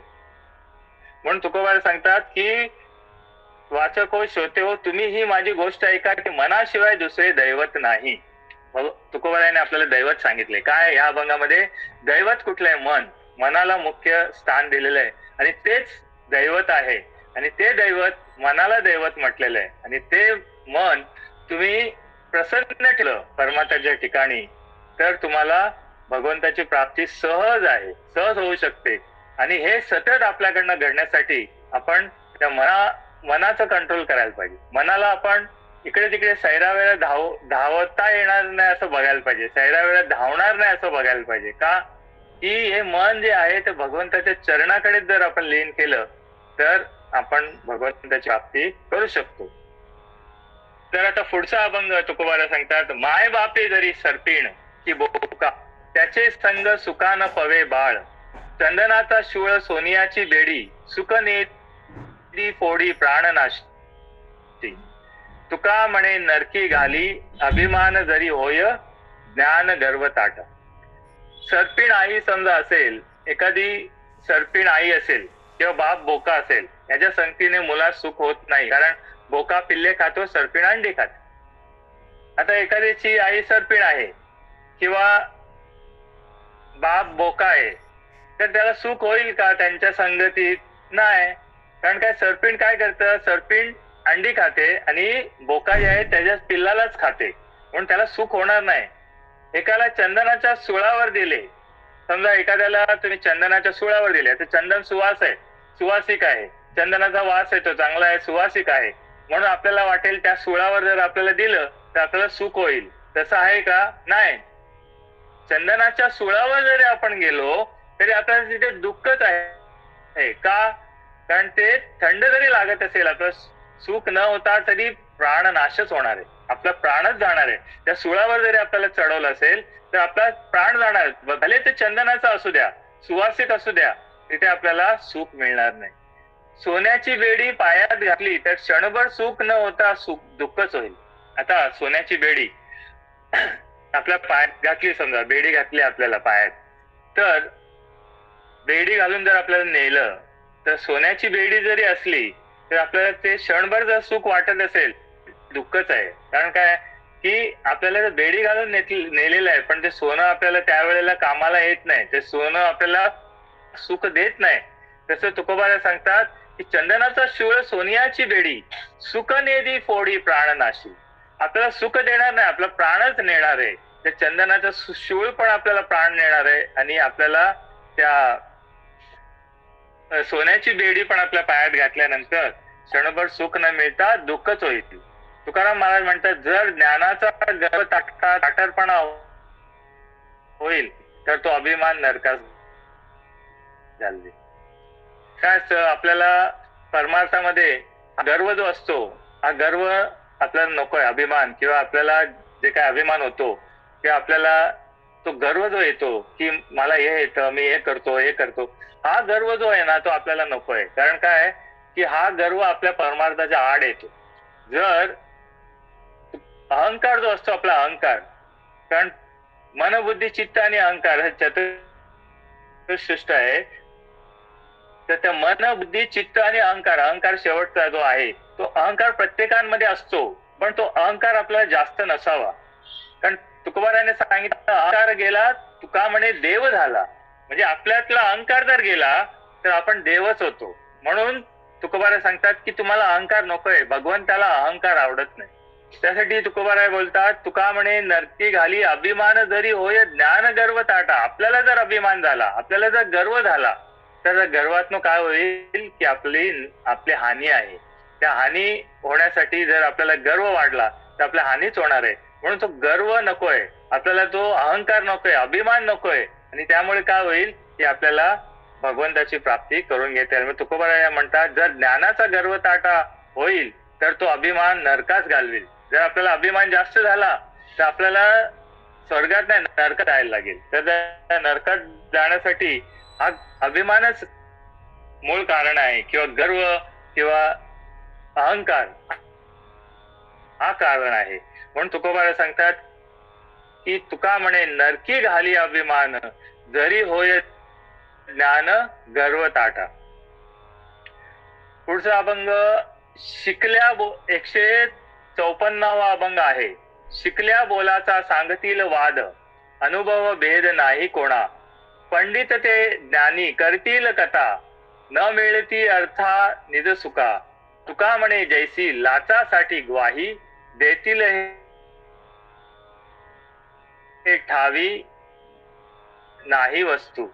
म्हणून तुकोबार सांगतात की वाचक हो, श्रोते हो, तुम्ही ही माझी गोष्ट ऐका की मनाशिवाय दुसरे दैवत नाही. तुकोबाराने आपल्याला दैवत सांगितले. काय या अभंगामध्ये? दैवत कुठलं आहे? मन. मनाला मुख्य स्थान दिलेलं आहे आणि तेच दैवत आहे. आणि ते दैवत मनाला दैवत म्हटलेलं आहे. आणि ते मन तुम्ही प्रसन्न ठेवलं परमात्म्याच्या ठिकाणी तर तुम्हाला भगवंताची प्राप्ती सहज आहे, सहज होऊ शकते. आणि हे सतत आपल्याकडनं घडण्यासाठी आपण त्या मनाचं कंट्रोल करायला पाहिजे. मनाला आपण इकडे तिकडे सैरावेळा धावता येणार नाही असं बघायला पाहिजे, सैरावेळा धावणार नाही असं बघायला पाहिजे. का? की हे मन जे आहे ते भगवंताच्या चरणाकडे जर आपण लीन केलं तर आपण भगवंताची प्राप्ती करू शकतो. तर आता पुढचा अभंग तुकोबारा सांगतात. माय बापे जरी सर्पिण की बोका, त्याचे संग सुकान पवे बाळ, चंदनाचा शूळ सोनियाची बेडी, सुख नेती फोडी प्राणनाशी, तुका म्हणे नरकी घाली, अभिमान जरी होय ज्ञान गर्व ताट. सर्पिण आई समजा असेल, एखादी सर्पिण आई असेल किंवा बाप बोका असेल, याच्या संगतीने मुलास सुख होत नाही. कारण बोका पिल्ले खातो, सर्पिण अंडी खाते. आता एखाद्याची आई सर्पिण आहे किंवा बाप बोका आहे तर त्याला सुख होईल का त्यांच्या संगतीत? नाही. कारण काय? सर्पिण काय करतं? सर्पिण अंडी खाते आणि बोका जे आहे त्याच्या पिल्लालाच खाते, म्हणून त्याला सुख होणार नाही. एकाला चंदनाच्या सुळावर दिले. समजा एखाद्याला तुम्ही चंदनाच्या सुळावर दिले, तर चंदन सुवास आहे, सुवासिक आहे, चंदनाचा वास येतो, चांगला आहे, सुवासिक आहे, म्हणून आपल्याला वाटेल त्या सुळावर जर आपल्याला दिलं तर आपल्याला सुख होईल. तसं आहे का? नाही. चंदनाच्या सुळावर जरी आपण गेलो तरी आपल्याला तिथे दुःखच आहे. का? कारण ते थंड जरी लागत असेल, आपलं सुख न होता तरी प्राण नाशच होणार आहे, आपला प्राणच जाणार आहे. त्या सुळावर जरी आपल्याला चढवलं असेल तर आपला प्राण जाणार. भले ते चंदनाचा असू द्या, सुवासिक असू द्या, तिथे आपल्याला सुख मिळणार नाही. सोन्याची बेडी पायात घातली तर क्षणभर सुख न होता सुख दुःखच होईल. आता सोन्याची बेडी आपल्या पायात घातली, समजा बेडी घातली आपल्याला पायात, तर बेडी घालून जर आपल्याला नेलं तर सोन्याची बेडी जरी असली तर आपल्याला ते क्षणभर जर सुख वाटत असेल, दुःखच आहे. कारण काय की आपल्याला बेडी घालून नेलेलं आहे, पण ते सोनं आपल्याला त्यावेळेला कामाला येत नाही, ते सोनं आपल्याला सुख देत नाही. तसं तुकोबाला सांगतात की चंदनाचा शूळ सोनियाची बेडी सुख नेदी फोडी प्राणनाशी. आपल्याला सुख देणार नाही, आपला प्राणच नेणार आहे. त्या चंदनाचा शूळ पण आपल्याला प्राण नेणार आहे आणि आपल्याला त्या सोन्याची बेडी पण आपल्या पायात घातल्यानंतर क्षणभर सुख न मिळता दुःखच होईल. तुकाराम महाराज म्हणतात, जर ज्ञानाचा गर्व ताठरपणा होईल तर तो अभिमान नरकास घालवे. काय आपल्याला परमार्थामध्ये गर्व जो असतो, हा गर्व आपल्याला नकोय. अभिमान किंवा आपल्याला जे काय अभिमान होतो किंवा आपल्याला तो गर्व जो येतो की मला हे येतं, मी हे करतो, हा गर्व जो आहे ना तो आपल्याला नकोय. कारण काय की हा गर्व आपल्या परमार्थाच्या आड येतो. जर अहंकार जो असतो, आपला अहंकार, कारण मन बुद्धी चित्त आणि अहंकार हे चतुष्ट आहे, तर त्या मन बुद्धी चित्त आणि अहंकार शेवटचा जो आहे तो अहंकार प्रत्येकामध्ये असतो, पण तो अहंकार आपल्याला जास्त नसावा. कारण तुकोबाराने सांगितलं, अहंकार गेला तुका म्हणे देव झाला. म्हणजे आपल्यातला अहंकार जर गेला तर आपण देवच होतो. म्हणून तुकोबारा सांगतात की तुम्हाला अहंकार नकोय, भगवंताला अहंकार आवडत नाही. त्यासाठी तुकोबाराय बोलतात, तुका म्हणे नरकी घाली अभिमान जरी होय ज्ञान गर्व ताटा. आपल्याला जर अभिमान झाला, आपल्याला जर गर्व झाला, तर गर्वातनं काय होईल की आपली हानी आहे. त्या हानी होण्यासाठी जर आपल्याला गर्व वाढला तर आपल्या हानीच होणार आहे. म्हणून तो गर्व नकोय आपल्याला, तो अहंकार नकोय, अभिमान नकोय. आणि त्यामुळे काय होईल की आपल्याला भगवंताची प्राप्ती करून घेता येईल. तुकोबाराय म्हणतात, जर ज्ञानाचा गर्व ताटा होईल तर तो अभिमान नरकास घालवेल. जर आपल्याला अभिमान जास्त झाला तर आपल्याला स्वर्गात नाही नरकात जायला लागेल. तर त्या नरकात जाण्यासाठी हा अभिमानच मूळ कारण आहे, किंवा गर्व किंवा अहंकार हा कारण आहे. म्हणून तुकोबारा सांगतात की तुका म्हणे नरकी घाली अभिमान जरी होय ज्ञान गर्व ताटा. पुढचा अभंग शिकल्या 154वा अभंग आहे. शिकल्या बोलाचा सांगतील वाद अनुभव भेद नाही कोणा. पंडित ते ज्ञानी करतील कथा न मिळती अर्था निज सुका. तुका म्हणे जैसी लाचासाठी ग्वाही देतील हे ठावी नाही वस्तू.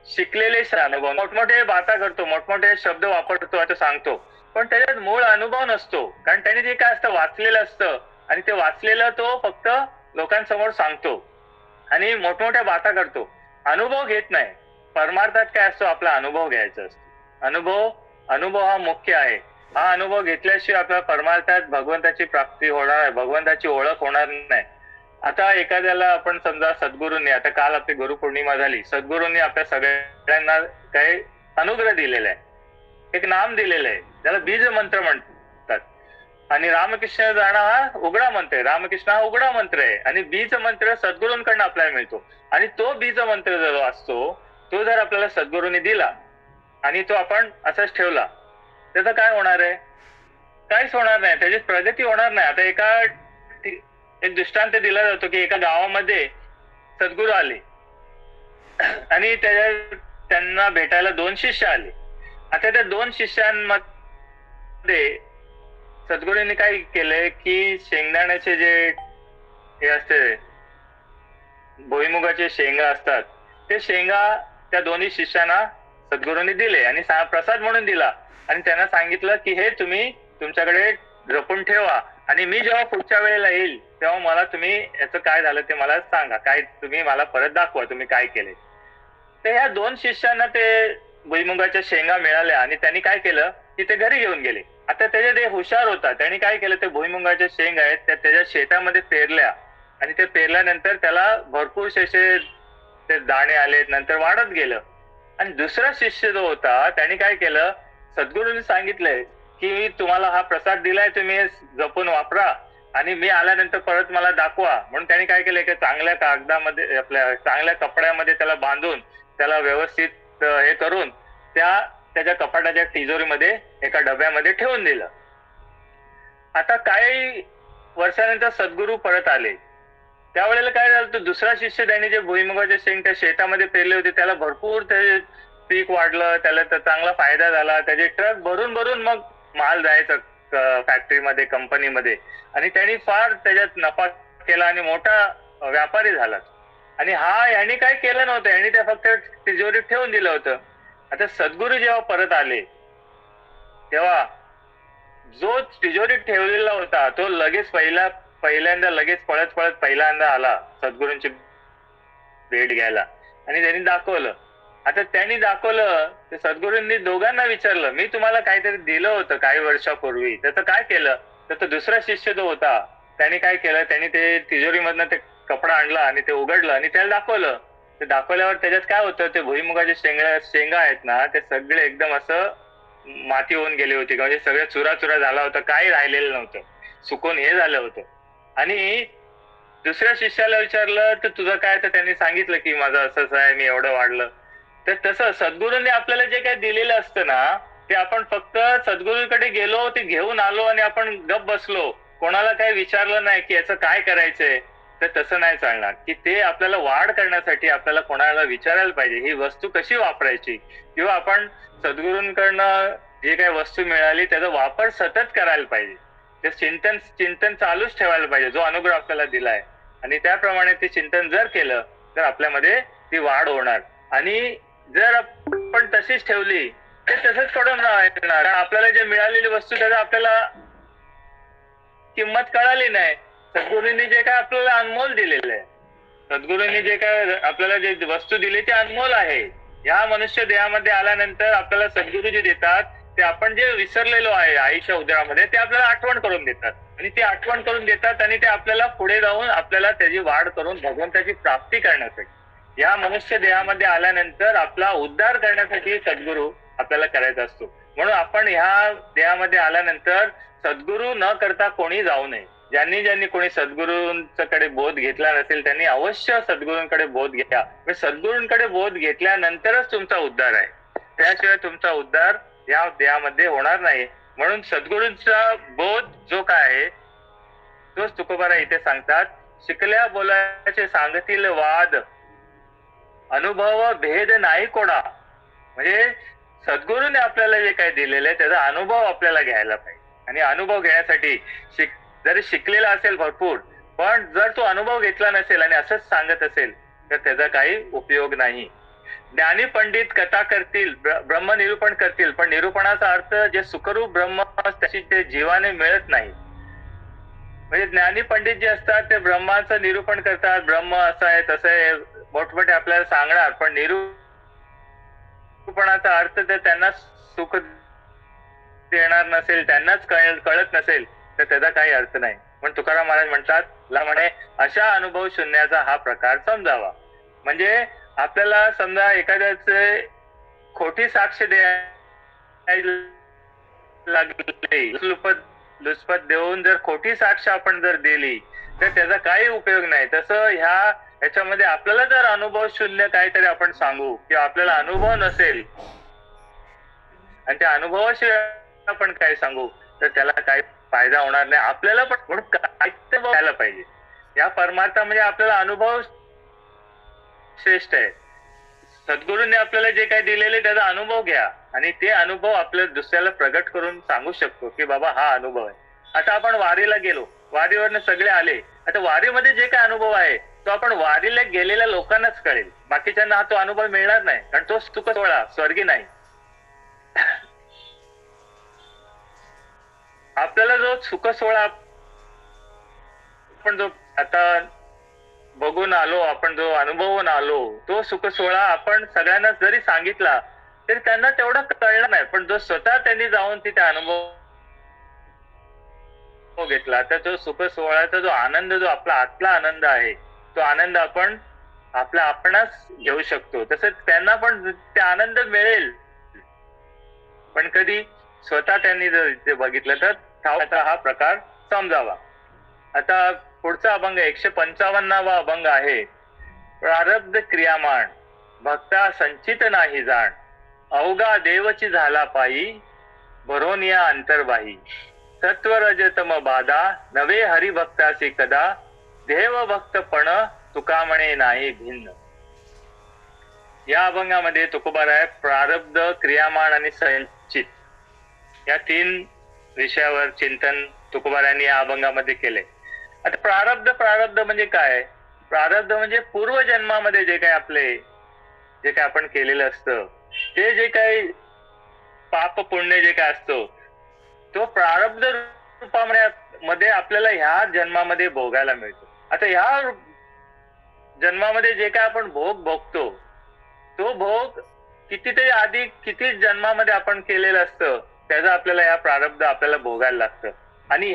शिकलेले अनुभव, मोठमोठे बाता करतो, मोठमोठे शब्द वापरतो, आता सांगतो, पण त्याच्यात मूळ अनुभव नसतो. कारण त्याने जे काय असतं वाचलेलं असतं आणि ते वाचलेलं तो फक्त लोकांसमोर सांगतो आणि मोठमोठ्या बाता करतो, अनुभव घेत नाही. परमार्थात काय असतो, आपला अनुभव घ्यायचा असतो. अनुभव हा मुख्य आहे. हा अनुभव घेतल्याशिवाय आपल्या परमार्थात भगवंताची प्राप्ती होणार आहे, भगवंताची ओळख होणार नाही. आता एखाद्याला आपण समजा सद्गुरूंनी, आता काल आपली गुरुपौर्णिमा झाली, सद्गुरूंनी आपल्या सगळ्यांना काही अनुग्रह दिलेला आहे, एक नाम दिलेलं आहे, त्याला बीज मंत्र म्हणतात. आणि रामकृष्ण जाणं हा उघडा मंत्र आहे, रामकृष्ण हा उघडा मंत्र आहे. आणि बीज मंत्र सद्गुरूंकडनं आपल्याला मिळतो. आणि तो बीज मंत्र जो असतो तो जर आपल्याला सद्गुरूंनी दिला आणि तो आपण असाच ठेवला, त्याचं काय होणार आहे? काहीच होणार नाही, त्याची प्रगती होणार नाही. आता एक दृष्टांत दिला जातो की एका गावामध्ये सद्गुरू आले आणि त्यांना भेटायला 2 शिष्य आले. आता त्या 2 शिष्यांमध्ये सद्गुरूंनी काय केलंय की शेंगदाण्याचे जे हे असते भुईमुगाचे शेंगा असतात, ते शेंगा त्या दोन्ही शिष्यांना सद्गुरूंनी दिले आणि प्रसाद म्हणून दिला आणि त्यांना सांगितलं की हे तुम्ही तुमच्याकडे जपून ठेवा आणि मी जेव्हा पुढच्या वेळेला येईल तेव्हा मला तुम्ही याचं काय झालं ते मला सांगा, काय तुम्ही मला परत दाखवा तुम्ही काय केले. तर ह्या दोन शिष्यांना ते भुईमुगाच्या शेंगा मिळाल्या आणि त्यांनी काय केलं की ते घरी घेऊन गेले. आता त्याचे ते हुशार होता, त्यांनी काय केलं, ते भुईमुगाच्या शेंग आहेत त्या त्याच्या शेतामध्ये पेरल्या आणि ते पेरल्यानंतर त्याला भरपूर असे ते दाणे आले, नंतर वाढत गेलं. आणि दुसरा शिष्य जो होता त्यांनी काय केलं, सद्गुरूंनी सांगितलंय की मी तुम्हाला हा प्रसाद दिलाय, तुम्ही जपून वापरा आणि मी आल्यानंतर परत मला दाखवा. म्हणून त्यांनी काय केलं, की चांगल्या कागदामध्ये आपल्या चांगल्या कपड्यामध्ये त्याला बांधून त्याला व्यवस्थित हे करून त्याच्या कपाटाच्या तिजोरीमध्ये एका डब्यामध्ये ठेवून दिलं. आता काही वर्षानंतर सद्गुरू परत आले. त्यावेळेला काय झालं, तर दुसरा शिष्य त्यांनी जे भुईमुगाचे शेंग त्या शेतामध्ये पेरले होते त्याला भरपूर ते पीक वाढलं, त्याला चांगला फायदा झाला, त्याचे ट्रक भरून भरून मग माल जायचा फॅक्टरीमध्ये कंपनीमध्ये आणि त्यांनी फार त्याच्यात नफा केला आणि मोठा व्यापारी झाला. आणि यांनी काय केलं नव्हतं, यांनी ते फक्त तिजोरीत ठेवून दिलं होतं. आता सद्गुरू जेव्हा परत आले तेव्हा जो तिजोरीत ठेवलेला होता तो लगेच पहिल्यांदा लगेच पळत पळत पहिल्यांदा आला सद्गुरूंची भेट घ्यायला आणि त्यांनी दाखवलं. आता त्यांनी दाखवलं तर सद्गुरूंनी दोघांना विचारलं, मी तुम्हाला काहीतरी दिलं होतं काही वर्षापूर्वी, त्याचं काय केलं. तर तो दुसरा शिष्य जो होता त्यांनी काय केलं, त्यांनी ते तिजोरीमधनं ते कपडा आणला आणि ते उघडलं आणि त्याला दाखवलं. ते दाखवल्यावर त्याच्यात काय होतं, ते भुईमुगाचे शेंगा आहेत ना ते सगळे एकदम असं माती होऊन गेली होती, म्हणजे सगळं चुरा झाला होता, काही राहिलेलं नव्हतं, सुकून हे झालं होतं. आणि दुसऱ्या शिष्याला विचारलं तर तुझं काय, तर त्यांनी सांगितलं की माझं असंच आहे, मी एवढं वाढलं. तर तसं सद्गुरूंनी आपल्याला जे काही दिलेलं असतं ना ते आपण फक्त सद्गुरूकडे गेलो, ते घेऊन आलो आणि आपण गप बसलो, कोणाला काही विचारलं नाही की याचं काय करायचंय, तर तसं नाही चालणार. की ते आपल्याला वाढ करण्यासाठी आपल्याला कोणाला विचारायला पाहिजे ही वस्तू कशी वापरायची, किंवा आपण सद्गुरूंकडनं जे काही वस्तू मिळाली त्याचा वापर सतत करायला पाहिजे. ते चिंतन चालूच ठेवायला पाहिजे जो अनुग्रह आपल्याला दिलाय, आणि त्याप्रमाणे ते चिंतन जर केलं तर आपल्यामध्ये ती वाढ होणार. आणि जर आपण तशीच ठेवली ते तसंच पडून राहणार, आपल्याला जे मिळालेली वस्तू त्याचा आपल्याला किंमत कळाली नाही. सद्गुरूंनी जे काय आपल्याला अनमोल दिलेलं आहे, सद्गुरूंनी जे काय आपल्याला जे वस्तू दिली ती अनमोल आहे. या मनुष्य देहामध्ये आल्यानंतर आपल्याला सद्गुरू जे देतात ते आपण जे विसरलेलो आहे आईच्या उदरामध्ये ते आपल्याला आठवण करून देतात, आणि ते आठवण करून देतात आणि ते आपल्याला पुढे जाऊन आपल्याला त्याची वाढ करून भगवंताची प्राप्ती करण्यासाठी या मनुष्य देहामध्ये आल्यानंतर आपला उद्धार करण्यासाठी सद्गुरू आपल्याला करायचा असतो. म्हणून आपण ह्या देहामध्ये आल्यानंतर सद्गुरू न करता कोणी जाऊ नये. ज्यांनी कोणी सद्गुरूंकडे बोध घेतला नसेल त्यांनी अवश्य सद्गुरूंकडे बोध घ्या. सद्गुरूंकडे बोध घेतल्यानंतरच तुमचा उद्धार आहे, त्याशिवाय तुमचा उद्धार या देहामध्ये होणार नाही. म्हणून सद्गुरूंचा बोध जो काय आहे तोच तुकोबारा इथे सांगतात, शिकल्या बोलायचे सांगतील वाद, अनुभव भेद नाही कोणा. म्हणजे सद्गुरूने आपल्याला जे काही दिलेलं आहे त्याचा अनुभव आपल्याला घ्यायला पाहिजे. आणि अनुभव घेण्यासाठी जरी शिकलेला असेल भरपूर, पण जर तो अनुभव घेतला नसेल आणि असंच सांगत असेल तर त्याचा काही उपयोग नाही. ज्ञानी पंडित कथा करतील, ब्रह्म निरूपण करतील, पण निरूपणाचा अर्थ जे सुखरूप ब्रह्म त्याची ते जीवाने मिळत नाही. म्हणजे ज्ञानी पंडित जे असतात ते ब्रह्माचं निरूपण करतात, ब्रह्म असं आहे तसं आहे मोठमोठे आपल्याला सांगणार, पण निरूपणाचा अर्थ तर त्यांना सुख देणार नसेल, त्यांनाच कळत नसेल तर त्याचा काही अर्थ नाही. पण तुकाराम महाराज म्हणतात म्हणे अशा अनुभव शून्याचा हा प्रकार समजावा. म्हणजे आपल्याला समजा एखाद्याचे खोटी साक्ष द्यायला लागली, लुचपत देऊन जर खोटी साक्ष आपण जर दिली तर त्याचा काही उपयोग नाही. तसं ह्याच्यामध्ये आपल्याला जर अनुभव शून्य काहीतरी आपण सांगू किंवा आपल्याला अनुभव नसेल आणि त्या अनुभवाशिवाय आपण काय सांगू तर त्याला काही फायदा होणार नाही. आपल्याला पण म्हणून काहीतरी घ्यायला पाहिजे. या परमार्था आपल्याला अनुभव श्रेष्ठ आहे. सद्गुरूंनी आपल्याला जे काही दिलेले त्याचा अनुभव घ्या आणि ते अनुभव आपल्या दुसऱ्याला प्रगट करून सांगू शकतो की बाबा हा अनुभव आहे. आता आपण वारीला गेलो, वारीवरनं सगळे आले. आता वारीमध्ये जे काय अनुभव आहे तो आपण वारीला गेलेल्या लोकांनाच कळेल, बाकीच्यांना हा तो अनुभव मिळणार नाही, कारण तो सुख सोहळा स्वर्गी नाही. आपल्याला जो सुख सोहळा आपण जो आता बघून आलो, आपण जो अनुभवून आलो, तो सुख सोहळा आपण सगळ्यांना जरी सांगितला तरी त्यांना तेवढं कळलं नाही. पण जो स्वतः त्यांनी जाऊन तिथे अनुभव घेतला, तर तो सुख सोहळ्याचा जो आनंद, जो आपला आतला आनंद आहे, तो आनंद आपण आपल्या आपणास घेऊ शकतो. तसंच त्यांना पण ते आनंद मिळेल, पण कधी स्वतः त्यांनी जर ते बघितलं तर हा प्रकार समजावा. आता पुढचा अभंग 155वा अभंग आहे. प्रारब्ध क्रियामाण भक्ता संचित नाही जाण, अवघा देवची झाला पायी भरोनिया अंतर्बाही, सत्व रजतम बाधा नवे हरिभक्तासी कदा, देव भक्तपण तुका म्हणे नाही भिन्न. या अभंगामध्ये तुकोबाराय प्रारब्ध, क्रियामाण आणि संचित या 3 विषयावर चिंतन तुकोबारायांनी या अभंगामध्ये केले. आता प्रारब्ध म्हणजे काय? प्रारब्ध म्हणजे पूर्वजन्मामध्ये जे काय आपण केलेलं असतं, ते जे काही पाप पुण्य जे काय असतो, तो प्रारब्ध रूपामध्ये आपल्याला ह्या जन्मामध्ये भोगायला मिळतो. आता ह्या जन्मामध्ये जे काय आपण भोग भोगतो, तो भोग कितीतरी आधी किती जन्मामध्ये आपण केलेलं असतं, त्याचा आपल्याला ह्या प्रारब्ध आपल्याला भोगायला लागतं. आणि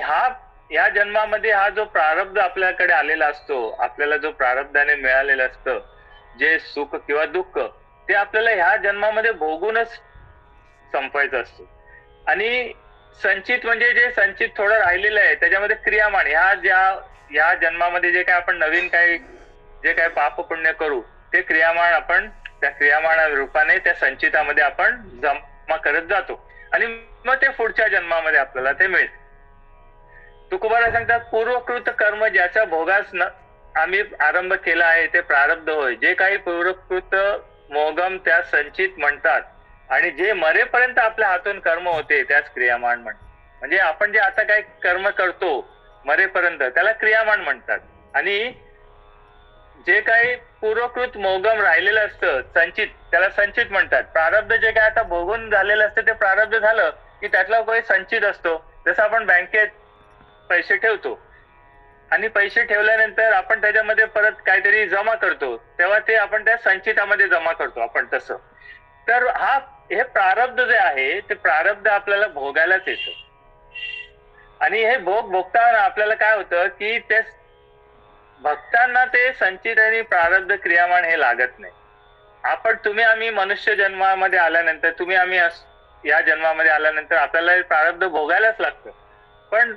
ह्या जन्मामध्ये हा जो प्रारब्ध आपल्याकडे आलेला असतो, आपल्याला जो प्रारब्धाने मिळालेलं असतं जे सुख किंवा दुःख, ते आपल्याला ह्या जन्मामध्ये भोगूनच संपायचं असतं. आणि संचित म्हणजे जे संचित थोडं राहिलेलं आहे, त्याच्यामध्ये क्रियामाण, ह्या जन्मामध्ये जे काय आपण नवीन जे काय पाप पुण्य करू, ते क्रियामाण आपण त्या क्रियामाण रूपाने त्या संचितामध्ये आपण जमा करत जातो आणि मग ते पुढच्या जन्मामध्ये आपल्याला ते मिळते. तुकोबारा सांगतात, पूर्वकृत कर्म ज्याच्या भोगास आम्ही आरंभ केला आहे ते प्रारब्ध होय. जे काही पूर्वकृत मोगम त्या संचित म्हणतात, आणि जे मरेपर्यंत आपल्या हातून कर्म होते त्याच क्रियामाण म्हणतात. म्हणजे आपण जे आता काही कर्म करतो मरेपर्यंत त्याला क्रियामाण म्हणतात. आणि जे काही पूर्वकृत मोगम राहिलेलं असतं संचित, त्याला संचित म्हणतात. प्रारब्ध जे काय आता भोगून झालेलं असतं ते प्रारब्ध झालं की त्यातला काही संचित असतो. जसं आपण बँकेत पैसे ठेवतो आणि पैसे ठेवल्यानंतर आपण त्याच्यामध्ये परत काहीतरी जमा करतो, तेव्हा ते आपण त्या संचितामध्ये जमा करतो आपण तसं. तर हे प्रारब्ध जे आहे ते प्रारब्ध आपल्याला भोगायलाच येतं. आणि हे भोगताना आपल्याला काय होतं की ते भक्तांना ते संचित आणि प्रारब्ध क्रियामाण हे लागत नाही. आम्ही मनुष्य जन्मामध्ये आल्यानंतर आम्ही या जन्मामध्ये आल्यानंतर आपल्याला प्रारब्ध भोगायलाच लागतं. पण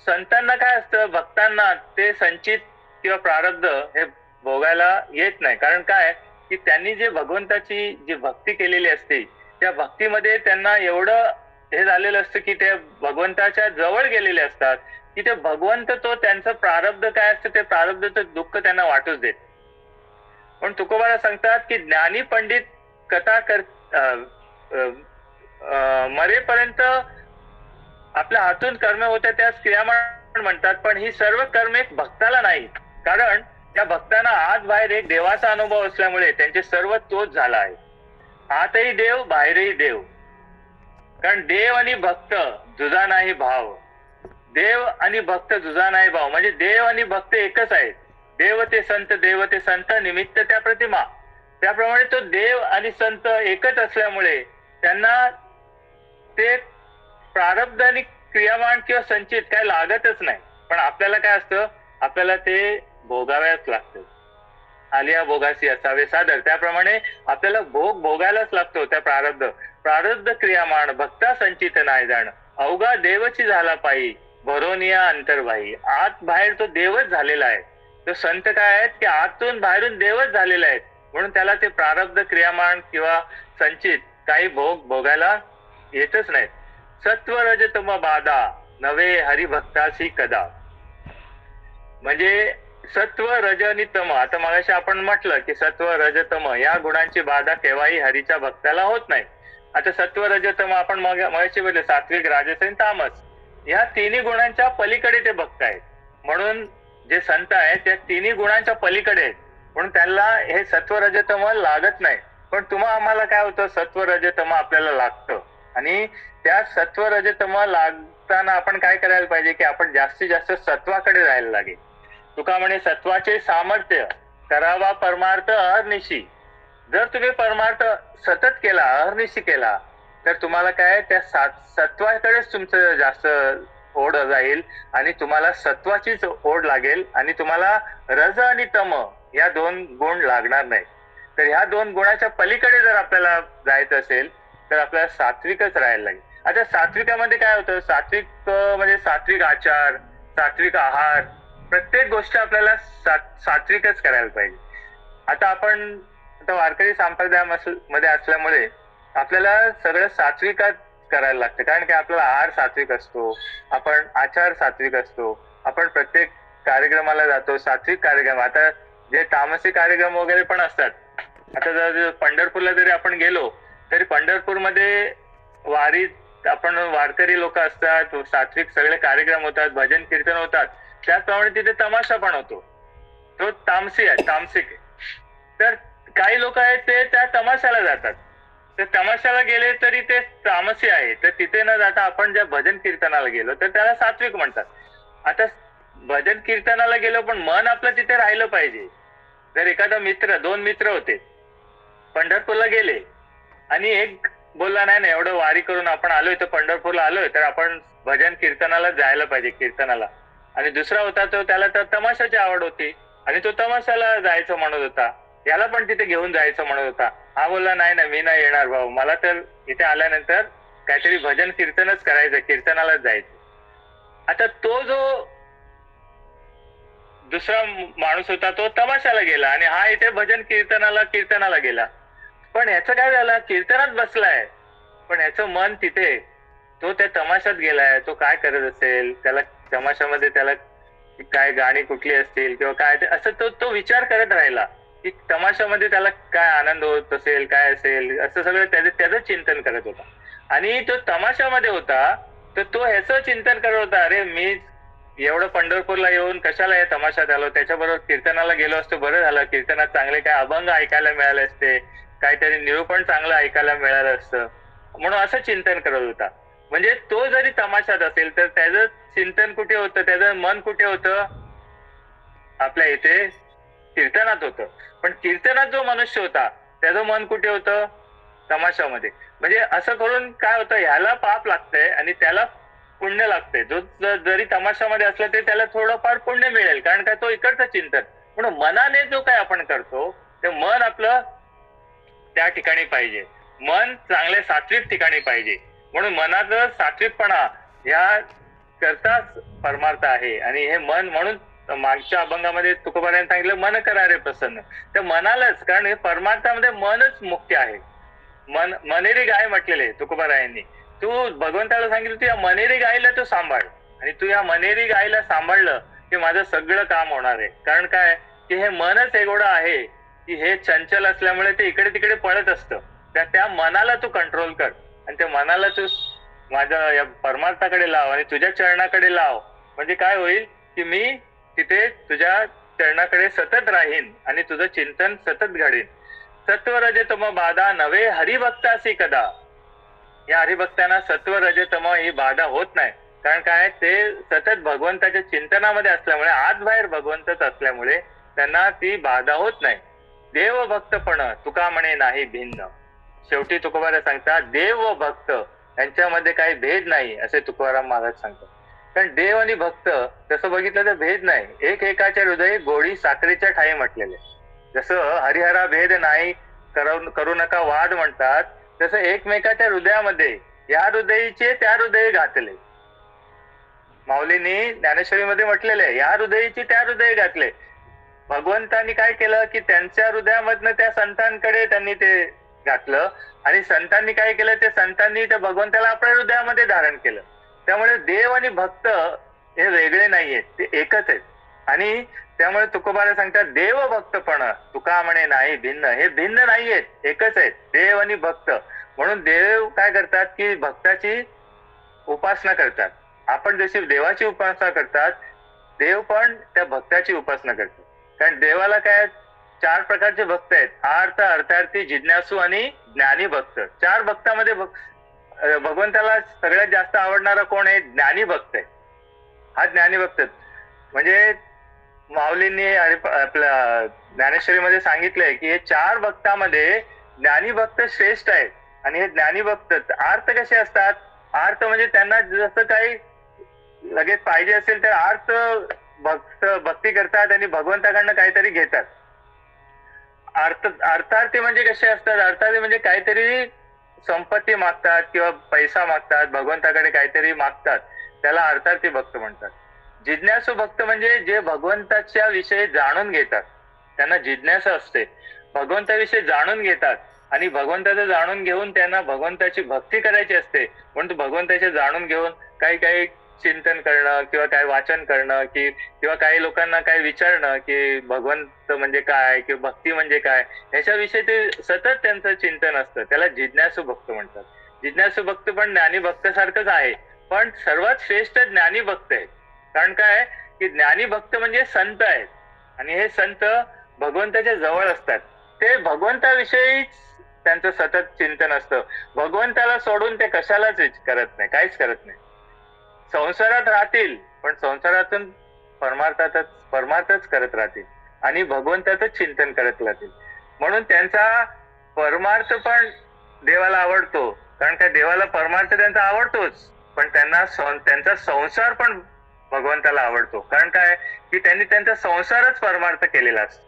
संतांना काय असतं, भक्तांना ते संचित किंवा प्रारब्ध हे भोगायला येत नाही. कारण काय की त्यांनी जे भगवंताची जी भक्ती केलेली असते, त्या भक्तीमध्ये त्यांना एवढं हे झालेलं असतं की ते भगवंताच्या जवळ गेलेले असतात की ते भगवंत तो त्यांचं प्रारब्ध काय असतं ते प्रारब्धाचं दुःख त्यांना वाटूच देत. पण तुकोबारा सांगतात की ज्ञानी पंडित कथा मरेपर्यंत आपल्या हातून कर्म होते त्यास क्रियामाण म्हणतात. पण ही सर्व कर्मे भक्ताला नाही, कारण त्या भक्तांना आत बाहेर एक देवाचा अनुभव असल्यामुळे त्यांचे सर्व तोच झाला आहे. आतही देव बाहेरही देव, कारण देव आणि भक्त जुजा नाही भाव. देव आणि भक्त जुजा नाही भाव म्हणजे देव आणि भक्त एकच आहे. देव ते संत निमित्त त्या प्रतिमा. त्याप्रमाणे तो देव आणि संत एकच असल्यामुळे त्यांना ते प्रारब्ध आणि क्रियामाण किंवा संचित काय लागतच नाही. पण आपल्याला काय असतं, आपल्याला ते भोगाव्याच लागतं. आलिया भोगासी असावे सादर, त्याप्रमाणे आपल्याला भोगायलाच लागतो. त्या प्रारब्ध क्रियामाण भक्ता संचित नाही जाण, अवघा देवची झाला पायी भरोनिया अंतर्बाही. आत बाहेर तो देवच झालेला आहे. तो संत काय आहेत की आतून बाहेरून देवच झालेला आहे, म्हणून त्याला ते प्रारब्ध क्रियामाण किंवा संचित काही भोगायला येतच नाहीत. सत्व रजतम बाधा नवे हरिभक्तासी कदा. म्हणजे सत्व रज आणि तम, आता मगाशी आपण म्हटलं की सत्व रजतम या गुणांची बाधा केव्हाही हरीच्या भक्ताला होत नाही. आता सत्व रजतम आपण मगाशी बोलले सात्विक राजस आणि तामस ह्या तिन्ही गुणांच्या पलीकडे ते भक्त आहेत. म्हणून जे संत आहेत त्या तिन्ही गुणांच्या पलीकडे आहेत, म्हणून त्यांना हे सत्व रजतम लागत नाही. पण तुम्हा आम्हाला काय होतं, सत्व रजतम आपल्याला लागतं. आणि त्या सत्व रजतम लागताना आपण काय करायला पाहिजे की आपण जास्तीत जास्त सत्वाकडे जायला लागेल. तुका म्हणे सत्वाचे सामर्थ्य करावा परमार्थ अहर्निशी. जर तुम्ही परमार्थ सतत केला, अहर्निशी केला, तर तुम्हाला काय त्या सत्वाकडेच तुमचं जास्त ओढ जाईल आणि तुम्हाला सत्वाचीच ओढ लागेल आणि तुम्हाला रज आणि तम या दोन गुण लागणार नाही. तर ह्या दोन गुणाच्या पलीकडे जर आपल्याला जायचं असेल तर आपल्याला सात्विकच राहायला लागेल. आता सात्विकामध्ये काय होतं, सात्विक म्हणजे सात्विक आचार, सात्विक आहार, प्रत्येक गोष्ट आपल्याला सात्विकच करायला पाहिजे. आता आपण वारकरी संप्रदायामध्ये असल्यामुळे आपल्याला सगळं सात्विकच करायला लागतं. कारण की आपल्याला आहार सात्विक असतो, आपण आचार सात्विक असतो, आपण प्रत्येक कार्यक्रमाला जातो सात्विक कार्यक्रम. आता जे तामसिक कार्यक्रम वगैरे पण असतात. आता जर पंढरपूरला जरी आपण गेलो तरी पंढरपूरमध्ये वारीत आपण वारकरी लोक असतात, सात्विक सगळे कार्यक्रम होतात, भजन कीर्तन होतात. त्याचप्रमाणे तिथे तमाशा पण होतो, तो तामसिक आहे. तर काही लोक आहेत ते त्या तमाशाला जातात. तर तमाशाला गेले तरी ते तामसी आहे, तर तिथे न जाता आपण ज्या भजन कीर्तनाला गेलो तर त्याला सात्विक म्हणतात. आता भजन कीर्तनाला गेलो पण मन आपलं तिथे राहिलं पाहिजे. जर एखादा मित्र, दोन मित्र होते, पंढरपूरला गेले आणि एक बोलला नाही ना एवढं वारी करून आपण आलोय तर पंढरपूरला आलोय तर आपण भजन कीर्तनाला जायला पाहिजे कीर्तनाला. आणि दुसरा होता तो, त्याला तर तमाशाची आवड होती आणि तो तमाशाला जायचं म्हणत होता, याला पण तिथे घेऊन जायचं म्हणत होता. हा बोलला नाही ना मी नाही येणार भाऊ, मला तर इथे आल्यानंतर काहीतरी भजन कीर्तनच करायचं, कीर्तनालाच जायचं. आता तो जो दुसरा माणूस होता तो तमाशाला गेला आणि हा इथे भजन कीर्तनाला गेला. पण ह्याचं काय झालं, कीर्तनात बसलाय पण ह्याचं मन तिथे, तो त्या तमाशात गेलाय. तो काय करत असेल, त्याला तमाशामध्ये त्याला काय गाणी कुठली असतील किंवा काय ते असं तो विचार करत राहिला की तमाशामध्ये त्याला काय आनंद होत असेल, काय असेल, असं सगळं त्याचं चिंतन करत होता. आणि तो तमाशामध्ये होता तर तो ह्याचं चिंतन करत होता, अरे मी एवढं पंढरपूरला येऊन कशाला या तमाशात आलो, त्याच्याबरोबर कीर्तनाला गेलो असतो बरं झालं, कीर्तनात चांगले काय अभंग ऐकायला मिळाले असते, काहीतरी निरूपण चांगलं ऐकायला मिळालं असतं, म्हणून असं चिंतन करत होता. म्हणजे तो जरी तमाशात असेल तर त्याचं चिंतन कुठे होतं, त्याचं मन कुठे होतं, आपल्या इथे कीर्तनात होतं. पण कीर्तनात जो मनुष्य होता त्याचं मन कुठे होतं, तमाशामध्ये. म्हणजे असं करून काय होतं, ह्याला पाप लागतंय आणि त्याला पुण्य लागते. जो जरी तमाशामध्ये असला तरी त्याला थोडंफार पुण्य मिळेल, कारण काय तो इकडचं चिंतन. म्हणून मनाने जो काय आपण करतो ते मन आपलं त्या ठिकाणी पाहिजे, मन चांगल्या सात्विक ठिकाणी पाहिजे. म्हणून मनाचं सात्विकपणा या करताच परमार्थ आहे. आणि हे मन, म्हणून मागच्या अभंगामध्ये तुकोबारायांनी सांगितलं मन करा रे प्रसन्न. त्या मनालाच, कारण हे परमार्थामध्ये मनच मुख्य आहे. मनेरी गाय म्हटलेले तुकोबारायांनी, तू भगवंताला सांगितलं तू या मनेरी गायला तू सांभाळ, आणि तू या मनेरी गायला सांभाळलं की माझं सगळं काम होणार आहे. कारण काय की हे मनच एवढं आहे की हे चंचल असल्यामुळे ते इकडे तिकडे पळत असतं. त्या मनाला तू कंट्रोल कर आणि त्या मनाला तू माझ्या या परमार्थाकडे लाव आणि तुझ्या चरणाकडे लाव. म्हणजे काय होईल की मी तिथे तुझ्या चरणाकडे सतत राहीन आणि तुझं चिंतन सतत घडेन. सत्व रजतम बाधा नव्हे हरिभक्तासी कदा. या हरिभक्तांना सत्व रजतम ही बाधा होत नाही. कारण काय, ते सतत भगवंताच्या चिंतनामध्ये असल्यामुळे, आत बाहेर भगवंतच असल्यामुळे त्यांना ती बाधा होत नाही. देव भक्तपण तुका म्हणे नाही भिन्न. शेवटी तुकोबाराम सांगतात देव व भक्त यांच्यामध्ये काही भेद नाही असे तुकोबाराम महाराज सांगतात. कारण देव आणि भक्त तसं बघितलं तर भेद नाही, एक एकाच्या हृदय गोडी साखरेच्या ठाई म्हटलेले. जसं हरिहरा भेद नाही करू नका वाद म्हणतात, तसं एकमेकाच्या हृदयामध्ये या हृदयीचे त्या हृदय घातले. माऊलींनी ज्ञानेश्वरीमध्ये म्हटलेले या हृदयीचे त्या हृदय घातले. भगवंतांनी काय केलं की त्यांच्या हृदयामधनं त्या संतांकडे त्यांनी ते घातलं आणि संतांनी काय केलं, ते संतांनी त्या भगवंताला आपल्या हृदयामध्ये धारण केलं. त्यामुळे देव आणि भक्त हे वेगळे नाहीयेत, ते एकच आहेत. आणि त्यामुळे तुकोबारा सांगतात देव भक्तपण तुका म्हणे नाही भिन्न. हे भिन्न नाहीयेत, एकच आहेत देव आणि भक्त. म्हणून देव काय करतात की भक्ताची उपासना करतात आपण जशी देवाची उपासना करतात, देव पण त्या भक्ताची उपासना करतात. कारण देवाला काय 4 प्रकारचे भक्त आहेत: आर्त, अर्थार्थी, जिज्ञासू आणि ज्ञानी भक्त. 4 भक्तामध्ये भगवंताला सगळ्यात जास्त आवडणारा कोण आहे? ज्ञानी भक्त आहे. हा ज्ञानी भक्त. म्हणजे माऊलींनी आपल्या ज्ञानेश्वरीमध्ये सांगितलंय की हे 4 भक्तामध्ये ज्ञानी भक्त श्रेष्ठ आहेत. आणि हे ज्ञानी भक्त आर्त कसे असतात? आर्त म्हणजे त्यांना जसं काही लगेच पाहिजे असेल तर आर्त भक्ती करतात आणि भगवंताकडनं काहीतरी घेतात. अर्थार्थी म्हणजे कसे असतात? अर्थार्थी म्हणजे काहीतरी संपत्ती मागतात किंवा पैसा मागतात, भगवंताकडे काहीतरी मागतात, त्याला अर्थार्थी भक्त म्हणतात. जिज्ञासू भक्त म्हणजे जे भगवंताच्या विषयी जाणून घेतात, त्यांना जिज्ञासा असते, भगवंताविषयी जाणून घेतात आणि भगवंताचं जाणून घेऊन त्यांना भगवंताची भक्ती करायची असते. म्हणून भगवंताचे जाणून घेऊन काही चिंतन करणं किंवा काही वाचन करणं किंवा काही लोकांना काही विचारणं की भगवंत म्हणजे काय किंवा भक्ती म्हणजे काय, याच्याविषयी ते सतत त्यांचं चिंतन असतं. त्याला जिज्ञासू भक्त म्हणतात. जिज्ञासू भक्त पण ज्ञानी भक्त सारखंच आहे, पण सर्वात श्रेष्ठ ज्ञानी भक्त आहे. कारण काय की ज्ञानी भक्त म्हणजे संत आहेत आणि हे संत भगवंताच्या जवळ असतात. ते भगवंताविषयीच त्यांचं सतत चिंतन असतं. भगवंताला सोडून ते कशालाच करत नाही, काहीच करत नाही. संसारात राहतील पण संसारातून परमार्थच करत राहतील आणि भगवंताचंच चिंतन करत राहतील. म्हणून त्यांचा परमार्थ पण देवाला आवडतो. कारण काय देवाला परमार्थ त्यांचा आवडतोच, पण त्यांचा संसार पण भगवंताला आवडतो. कारण काय की त्यांनी त्यांचा संसारच परमार्थ केलेला असतो.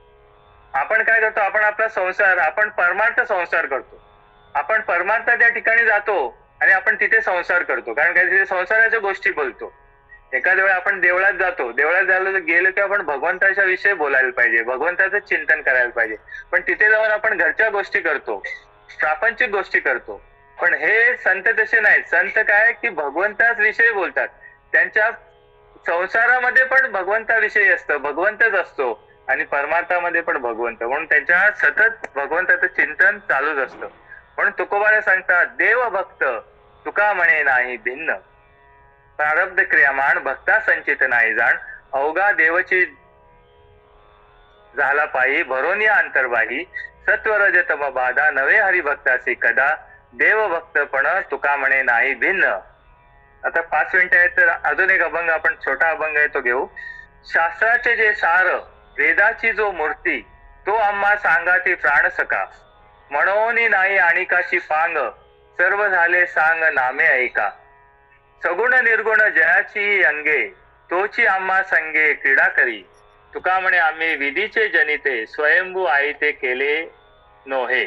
आपण काय करतो? आपण आपला संसार, आपण परमार्थ संसार करतो. आपण परमार्थाच्या ठिकाणी जातो आणि आपण तिथे संसार करतो. कारण काय तिथे संसाराच्या गोष्टी बोलतो. एखाद्या वेळा आपण देवळात जातो, देवळात गेलो की आपण भगवंताच्या विषयी बोलायला पाहिजे, भगवंताचं चिंतन करायला पाहिजे. पण तिथे जाऊन आपण घरच्या गोष्टी करतो, प्रापंचिक गोष्टी करतो. पण हे संत तसे नाहीत. संत काय की भगवंताच विषयी बोलतात. त्यांच्या संसारामध्ये पण भगवंताविषयी असतं, भगवंतच असतो आणि परमार्थामध्ये पण भगवंत. म्हणून त्यांच्या सतत भगवंताचं चिंतन चालूच असतं. म्हणून तुकोबाला सांगतात, देव भक्त तुका म्हणे नाही भिन्न, प्रारब्ध क्रियामान भक्ता संचित नाही जाण, अवघा देवची झाला पायी भरोनिया अंतर्बाही, सत्व रजतम बाधा नवे हरिभक्तासी कदा, देव भक्तपण तुका म्हणे नाही भिन्न. आता 5 मिनिटं आहेत तर अजून एक अभंग, आपण छोटा अभंग आहे तो घेऊ. शास्त्राचे जे सार वेदाची जो मूर्ती, तो आम्हा सांगाती प्राण सका, म्हणून नाही आणिकाशी पांग, सर्व झाले सांग नामे ऐका, सगुण निर्गुण जयाची अंगे, तोची आम्हा संगे क्रीडा करी, तुका म्हणे आम्ही विधीचे जनिते, स्वयंभू आई ते केले नोहे.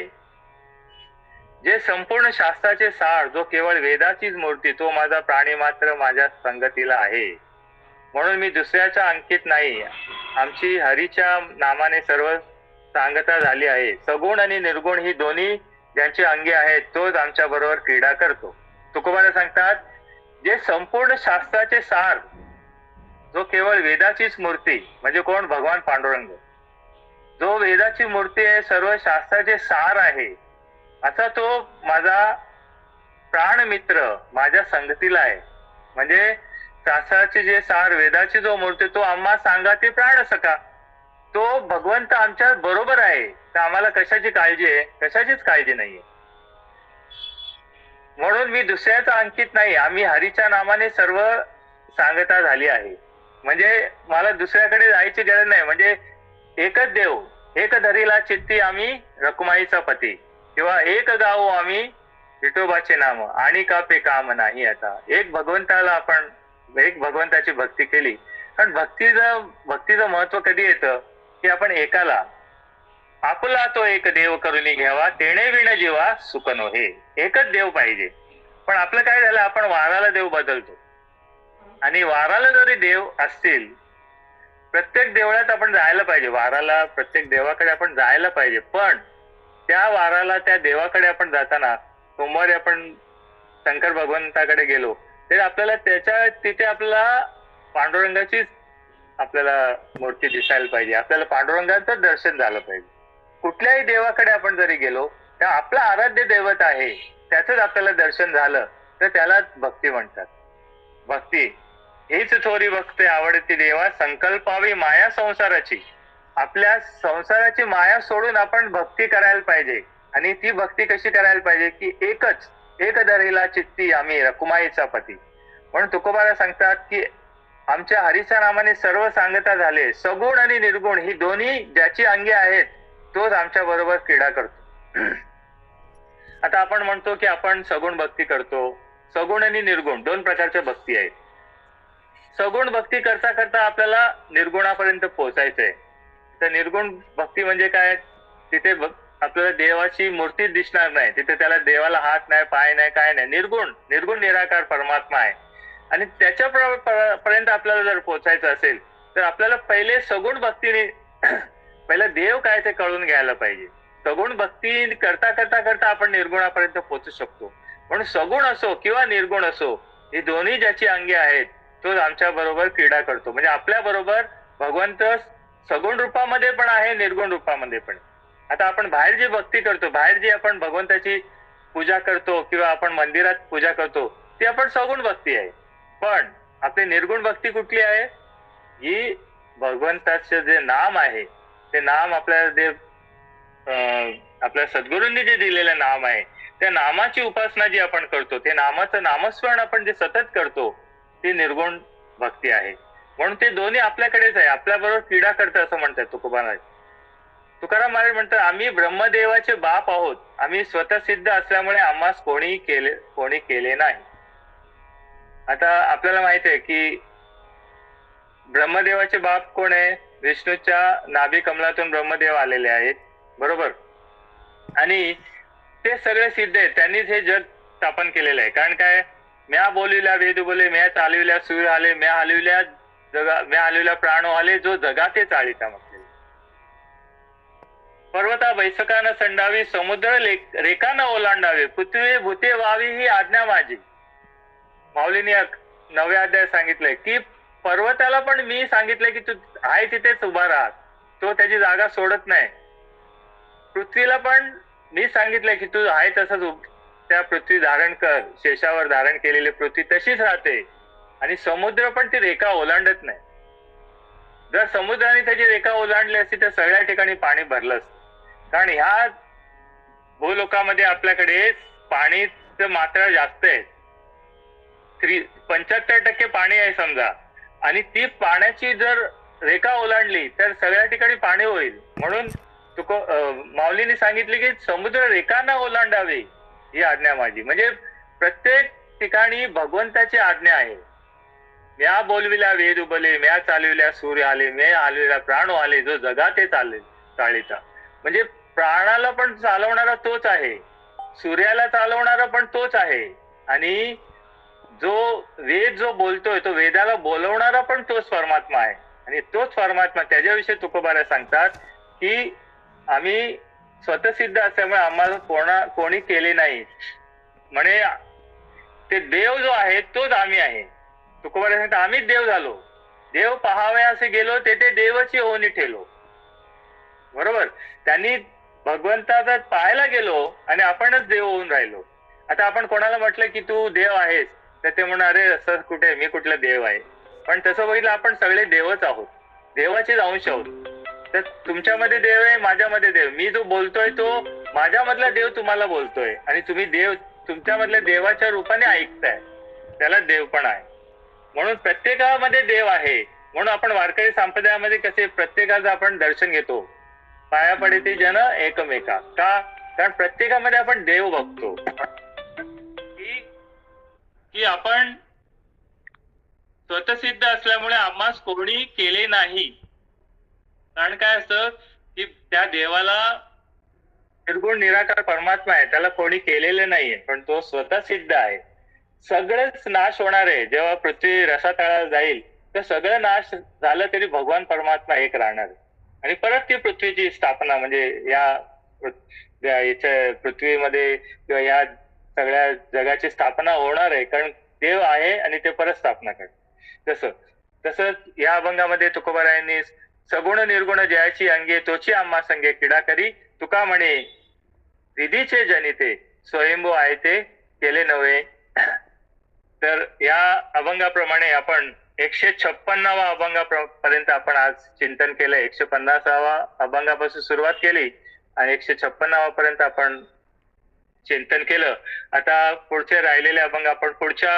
जे संपूर्ण शास्त्राचे सार, जो केवळ वेदाचीच मूर्ती, तो माझा प्राणी मात्र माझ्या संगतीला आहे. म्हणून मी दुसऱ्याच्या अंकित नाही, आमची हरीच्या नामाने सर्व सांगता झाली आहे. सगुण आणि निर्गुण ही दोन्ही ज्यांची अंगे आहेत, तोच आमच्या बरोबर क्रीडा करतो. तुकोबाला सांगतात, जे संपूर्ण शास्त्राचे सार, जो केवळ वेदाचीच मूर्ती, म्हणजे कोण? भगवान पांडुरंग. जो वेदाची मूर्ती आहे, सर्व शास्त्राचे सार आहे, असा तो माझा प्राण मित्र माझ्या संगतीला आहे. म्हणजे शास्त्राचे जे सार, वेदाची जो मूर्ती, तो आम्हा सांगाती प्राण सका, तो भगवंत आमच्या बरोबर आहे. तर आम्हाला कशाची काळजी आहे? कशाचीच काळजी नाहीये. म्हणून मी दुसऱ्याचा अंकित नाही, आम्ही हरीच्या नामाने सर्व सांगता झाली आहे. म्हणजे मला दुसऱ्याकडे जायची गरज नाही. म्हणजे एकच देव, एक धरीला चित्ती आम्ही रखुमाईचा पती, किंवा एक गावो आम्ही विठोबाचे नाम, आणि कापे काम नाही आता. एक भगवंताची भक्ती केली. कारण भक्तीचं महत्व कधी येतं की आपण एकाला, आपला तो एक देव करून घ्यावा, तेणे विण जीवा सुख नोहे. एकच देव पाहिजे. पण आपलं काय झालं, आपण वाराला देव बदलतो. आणि वाराला जरी देव असतील, प्रत्येक देवळात आपण जायला पाहिजे, वाराला प्रत्येक देवाकडे आपण जायला पाहिजे. पण त्या वाराला, त्या देवाकडे आपण जाताना, सोमवारी आपण शंकर भगवंताकडे गेलो तर आपल्याला तिथे आपल्याला पांडुरंगाची आपल्याला मूर्ती दिसायला पाहिजे, आपल्याला पांडुरंगाचं दर्शन झालं पाहिजे. कुठल्याही देवाकडे आपण जरी गेलो तर आपलं आराध्य दैवत आहे, त्याचंच आपल्याला दर्शन झालं तर त्याला भक्ती म्हणतात. भक्ती हीच थोरी भक्ती आवडती देवा, संकल्पावी माया संसाराची. आपल्या संसाराची माया सोडून आपण भक्ती करायला पाहिजे. आणि ती भक्ती कशी करायला पाहिजे की एक धरिला चित्ती आम्ही रकुमाईचा पती. म्हणून तुकोबाला सांगतात की आमच्या हरीच्या नामाने सर्व सांगता झाले, सगुण आणि निर्गुण ही दोन्ही ज्याची अंगे आहेत तोच आमच्या बरोबर क्रीडा करतो. आता आपण म्हणतो की आपण सगुण भक्ती करतो. सगुण आणि निर्गुण दोन प्रकारच्या भक्ती आहेत. सगुण भक्ती करता करता आपल्याला निर्गुणापर्यंत पोहोचायचंय. तर निर्गुण भक्ती म्हणजे काय? तिथे आपल्याला देवाची मूर्ती दिसणार नाही, तिथे त्याला देवाला हात नाही, पाय नाही, काय नाही. निर्गुण निराकार परमात्मा आहे. आणि त्याच्या पर्यंत आपल्याला जर पोहोचायचं असेल तर आपल्याला पहिले सगुण भक्तीने पहिला देव काय ते कळून घ्यायला पाहिजे. सगुण भक्ती करता करता करता आपण निर्गुणापर्यंत पोहोचू शकतो. म्हणून सगुण असो किंवा निर्गुण असो, ही दोन्ही ज्याची अंगे आहेत तो आमच्या बरोबर क्रीडा करतो. म्हणजे आपल्या बरोबर भगवंत सगुण रूपामध्ये पण आहे, निर्गुण रूपामध्ये पण. आता आपण बाहेर जी भक्ती करतो, बाहेर जी आपण भगवंताची पूजा करतो किंवा आपण मंदिरात पूजा करतो, ती आपण सगुण भक्ती आहे. पण आपली निर्गुण भक्ती कुठली आहे? ही भगवंताचे जे नाम आहे ते नाम आपल्या सद्गुरूंनी जे दिलेलं नाम आहे त्या नामाची उपासना जी आपण करतो, ते नामाचं नामस्मरण आपण जे सतत करतो, ती निर्गुण भक्ती आहे. म्हणून ते दोन्ही आपल्याकडेच आहे, आपल्याबरोबर क्रीडा करतं असं म्हणतात तुकोबाराज. तुकाराम महाराज म्हणतात, आम्ही ब्रह्मदेवाचे बाप आहोत. आम्ही स्वतः सिद्ध असल्यामुळे आम्हास कोणी केले नाही. आता आपल्याला माहित आहे की ब्रह्मदेवाचे बाप कोण आहे? विष्णूच्या नाभी कमलातून ब्रह्मदेव आलेले आहेत, बरोबर. आणि ते सगळे सिद्ध आहेत. त्यांनीच हे जग स्थापन केलेलं आहे. कारण काय? म्या बोलिल्या वेद बोले, म्या चालविल्या सूर्य आले, म्या हलविल्या प्राण आले, जो जगाते चाळीता म्हटले. पर्वता बैसकानं संडावी, समुद्र रेखानं ओलांडावे, पृथ्वी भूते व्हावी ही आज्ञा माझी. माऊलीने 9व्या अध्याय सांगितलंय की पर्वताला पण मी सांगितलंय की तू आहे तिथेच उभा राहा, तो त्याची जागा सोडत नाही. पृथ्वीला पण मी सांगितलंय की तू आहे तसंच त्या पृथ्वी धारण कर, शेषावर धारण केलेली पृथ्वी तशीच राहते. आणि समुद्र पण ती रेखा ओलांडत नाही. जर समुद्राने त्याची रेखा ओलांडली असती तर सगळ्या ठिकाणी पाणी भरलं असतं. कारण ह्या भूलोकामध्ये आपल्याकडे पाणीचं मात्रा जास्त आहे. 75% पाणी आहे समजा, आणि ती पाण्याची जर रेखा ओलांडली तर सगळ्या ठिकाणी पाणी होईल. म्हणून माऊलीने सांगितले की समुद्र रेखा न ओलांडावे ही आज्ञा माझी. म्हणजे प्रत्येक ठिकाणी भगवंताची आज्ञा आहे. म्या बोलविल्या वेद उबले, म्या चालविल्या सूर्य आले, म्या हलविल्या प्राण आले, जो जगाते चाळीचा. म्हणजे प्राणाला पण चालवणारा तोच आहे, सूर्याला चालवणारा पण तोच आहे, आणि जो वेद जो बोलतोय तो वेदाला बोलवणारा पण तोच परमात्मा आहे. आणि तोच परमात्मा, त्याच्याविषयी तुकोबारा सांगतात की आम्ही स्वतःसिद्ध असल्यामुळे आम्हाला कोणी केले नाही. म्हणे ते देव जो आहे तोच आम्ही आहे. तुकोबारा सांगतात आम्हीच देव झालो. देव पहावे असे गेलो, तेथे देवची होणी ठेलो. बरोबर. त्यांनी भगवंताचा पाहायला गेलो आणि आपणच देव होऊन राहिलो. आता आपण कोणाला म्हटलं की तू देव आहेस तर ते म्हणून अरे असं कुठे, मी कुठला देव आहे. पण तसं बघितलं आपण सगळे देवच आहोत, देवाचेच अंश आहोत. तर तुमच्यामध्ये देव आहे, माझ्यामध्ये देव. मी जो बोलतोय तो माझ्यामधला देव तुम्हाला बोलतोय, आणि तुम्ही देव तुमच्यामधल्या देवाच्या रूपाने ऐकताय, त्याला देव पण आहे. म्हणून प्रत्येकामध्ये देव आहे. म्हणून आपण वारकरी संप्रदायामध्ये कसे प्रत्येकाचं आपण दर्शन घेतो, पाया पडते जन एकमेका. का? कारण प्रत्येकामध्ये आपण देव बघतो. की आपण स्वतःसिद्ध असल्यामुळे आम्हास कोणी केले नाही. कारण काय असतं की त्या देवाला निर्गुण निराकार परमात्मा आहे, त्याला कोणी केलेलं नाहीये, पण तो स्वतः सिद्ध आहे. सगळंच नाश होणार आहे. जेव्हा पृथ्वी रसातळाला जाईल तर सगळं नाश झालं तरी भगवान परमात्मा एक राहणार. आणि परत ती पृथ्वीची स्थापना, म्हणजे याच्या पृथ्वीमध्ये किंवा या सगळ्या जगाची स्थापना होणार आहे. कारण देव आहे आणि ते परत स्थापना करते. तसंच या अभंगामध्ये तुकोबारायांनी सगुण निर्गुण जयाची अंगे तोची आम्हा संगे क्रीडा करी, तुका म्हणे विधीचे जनिते स्वयंभू आहे ते केले नव्हे. तर या अभंगाप्रमाणे आपण 156वा अभंगापर्यंत आपण आज चिंतन केलं. 150वा अभंगापासून सुरुवात केली आणि 156वा पर्यंत आपण चिंतन केलं. आता पुढचे राहिलेले अभंग आपण पुढच्या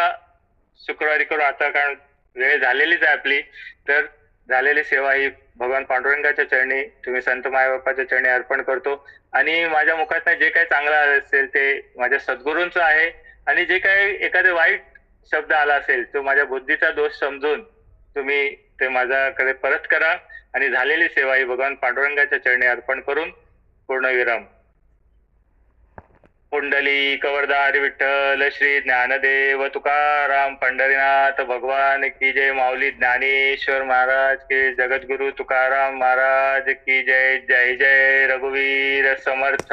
शुक्रवारी करू. आता कारण वेळ झालेलीच आहे आपली, तर झालेली सेवा ही भगवान पांडुरंगाच्या चरणी, तुम्ही संत मायबापाच्या चरणी अर्पण करतो. आणि माझ्या मुखात जे काही चांगलं असेल ते माझ्या सद्गुरूंचं आहे, आणि जे काही एखादे वाईट शब्द आला असेल तो माझ्या बुद्धीचा दोष समजून तुम्ही ते माझ्याकडे परत करा. आणि झालेली सेवा ही भगवान पांडुरंगाच्या चरणी अर्पण करून पूर्णविराम. पुंडली कवरदारी विठ्ठल श्री ज्ञानदेव तुकाराम पंढरीनाथ भगवान की जय. माऊली ज्ञानेश्वर महाराज की, जगद्गुरु तुकाराम महाराज की जय. जय जय रघुवीर समर्थ.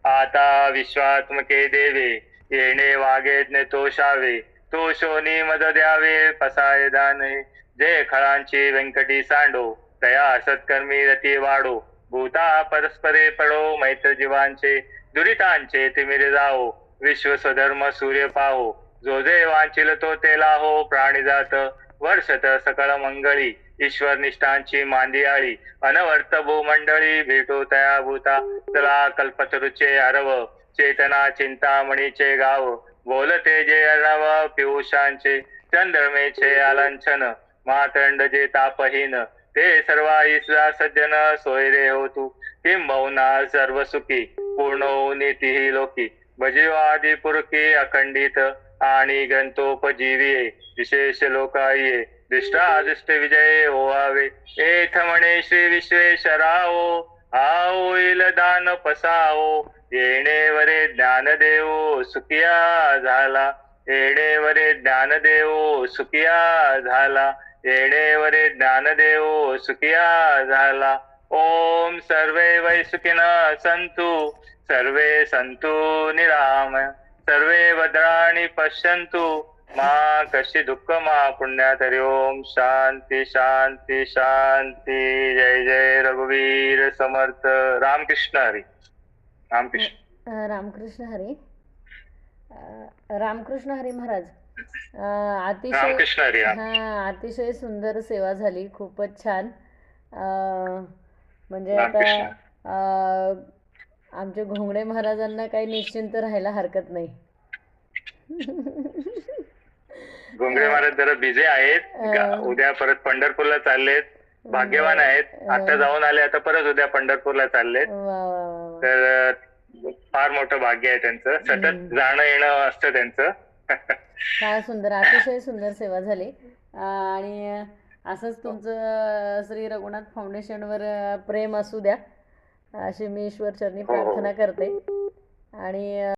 आता विश्वात्मके देवे, येणे वागेज्ञ तोषावे, तो शोनी मद द्यावे पसाय दाने. जय खळांची व्यंकटी सांडो, तया सत्कर्मी रती वाढो. भूता परस्परे पडो, मैत्र जीवांचे दुरितांचे तिमिरे जाओ. विश्व स्वधर्म सूर्य पाहो, जो जे वांचिल तो ते लाहो. प्राणीजात वर्षत सकळ मंगळी, ईश्वर निष्ठांची मांदियाळी. अनवर्त भूमंडळी, भेटो तया भूता. चला कल्पतरुचे आरव, चेतना चिंतामणीचे गाव. बोलते जे अर्णव पियुषांचे, चंद्रमेचे आलांछन. मातंड जे तापहीन, ते सर्वाईसला सज्जन. सोयरे हो तू किंबहुना सर्व सुखी, पूर्ण नीती लोकी. भजीवादी पुरकी अखंडित, आणि ग्रंथोपजीविये. विशेष लोकाये, दृष्टादृष्ट विजय होवावे. एथ म्हणे श्री विश्वेश्वराओ, हा होईल दान पसाओ. येणेवरे ज्ञानदेव सुखिया झाला, येणेवरे ज्ञानदेव सुखिया झाला. येणेवरे ज्ञानदेव सुखिया झाला. ओम सर्वे वै सुखिनः सन्तु, सर्वे सन्तु निराम, सर्वे भद्राणि पश्यन्तु, मा कशी दुःख मा पुण्यात. हरि ओम. शांती शांती शांती. जय जय रघुवीर समर्थ. रामकृष्ण हरी. रामकृष्ण. रामकृष्ण हरी. रामकृष्ण हरी महाराज. अतिशय रामकृष्ण हरी. अतिशय सुंदर सेवा झाली, खूपच छान. म्हणजे रामकृष्ण. आता आमच्या घोंगडे महाराजांना काही निश्चिंत राहायला हरकत नाही. घोंगडे महाराज जरा बिझी आहेत. उद्या परत पंढरपूरला चाललेत. भाग्यवान आहेत, आता जाऊन आले, आता परत उद्या पंढरपूरला चाललेत. वा वा वा वा. तर फार मोठं भाग्य आहे त्यांचं. सतत जाणं येणं असतं त्यांचं. काय सुंदर, अतिशय सुंदर सेवा झाली. आणि असंच तुमचं श्री रघुनाथ फाउंडेशनवर प्रेम असू द्या, अशी मी ईश्वर चरणी प्रार्थना करते. आणि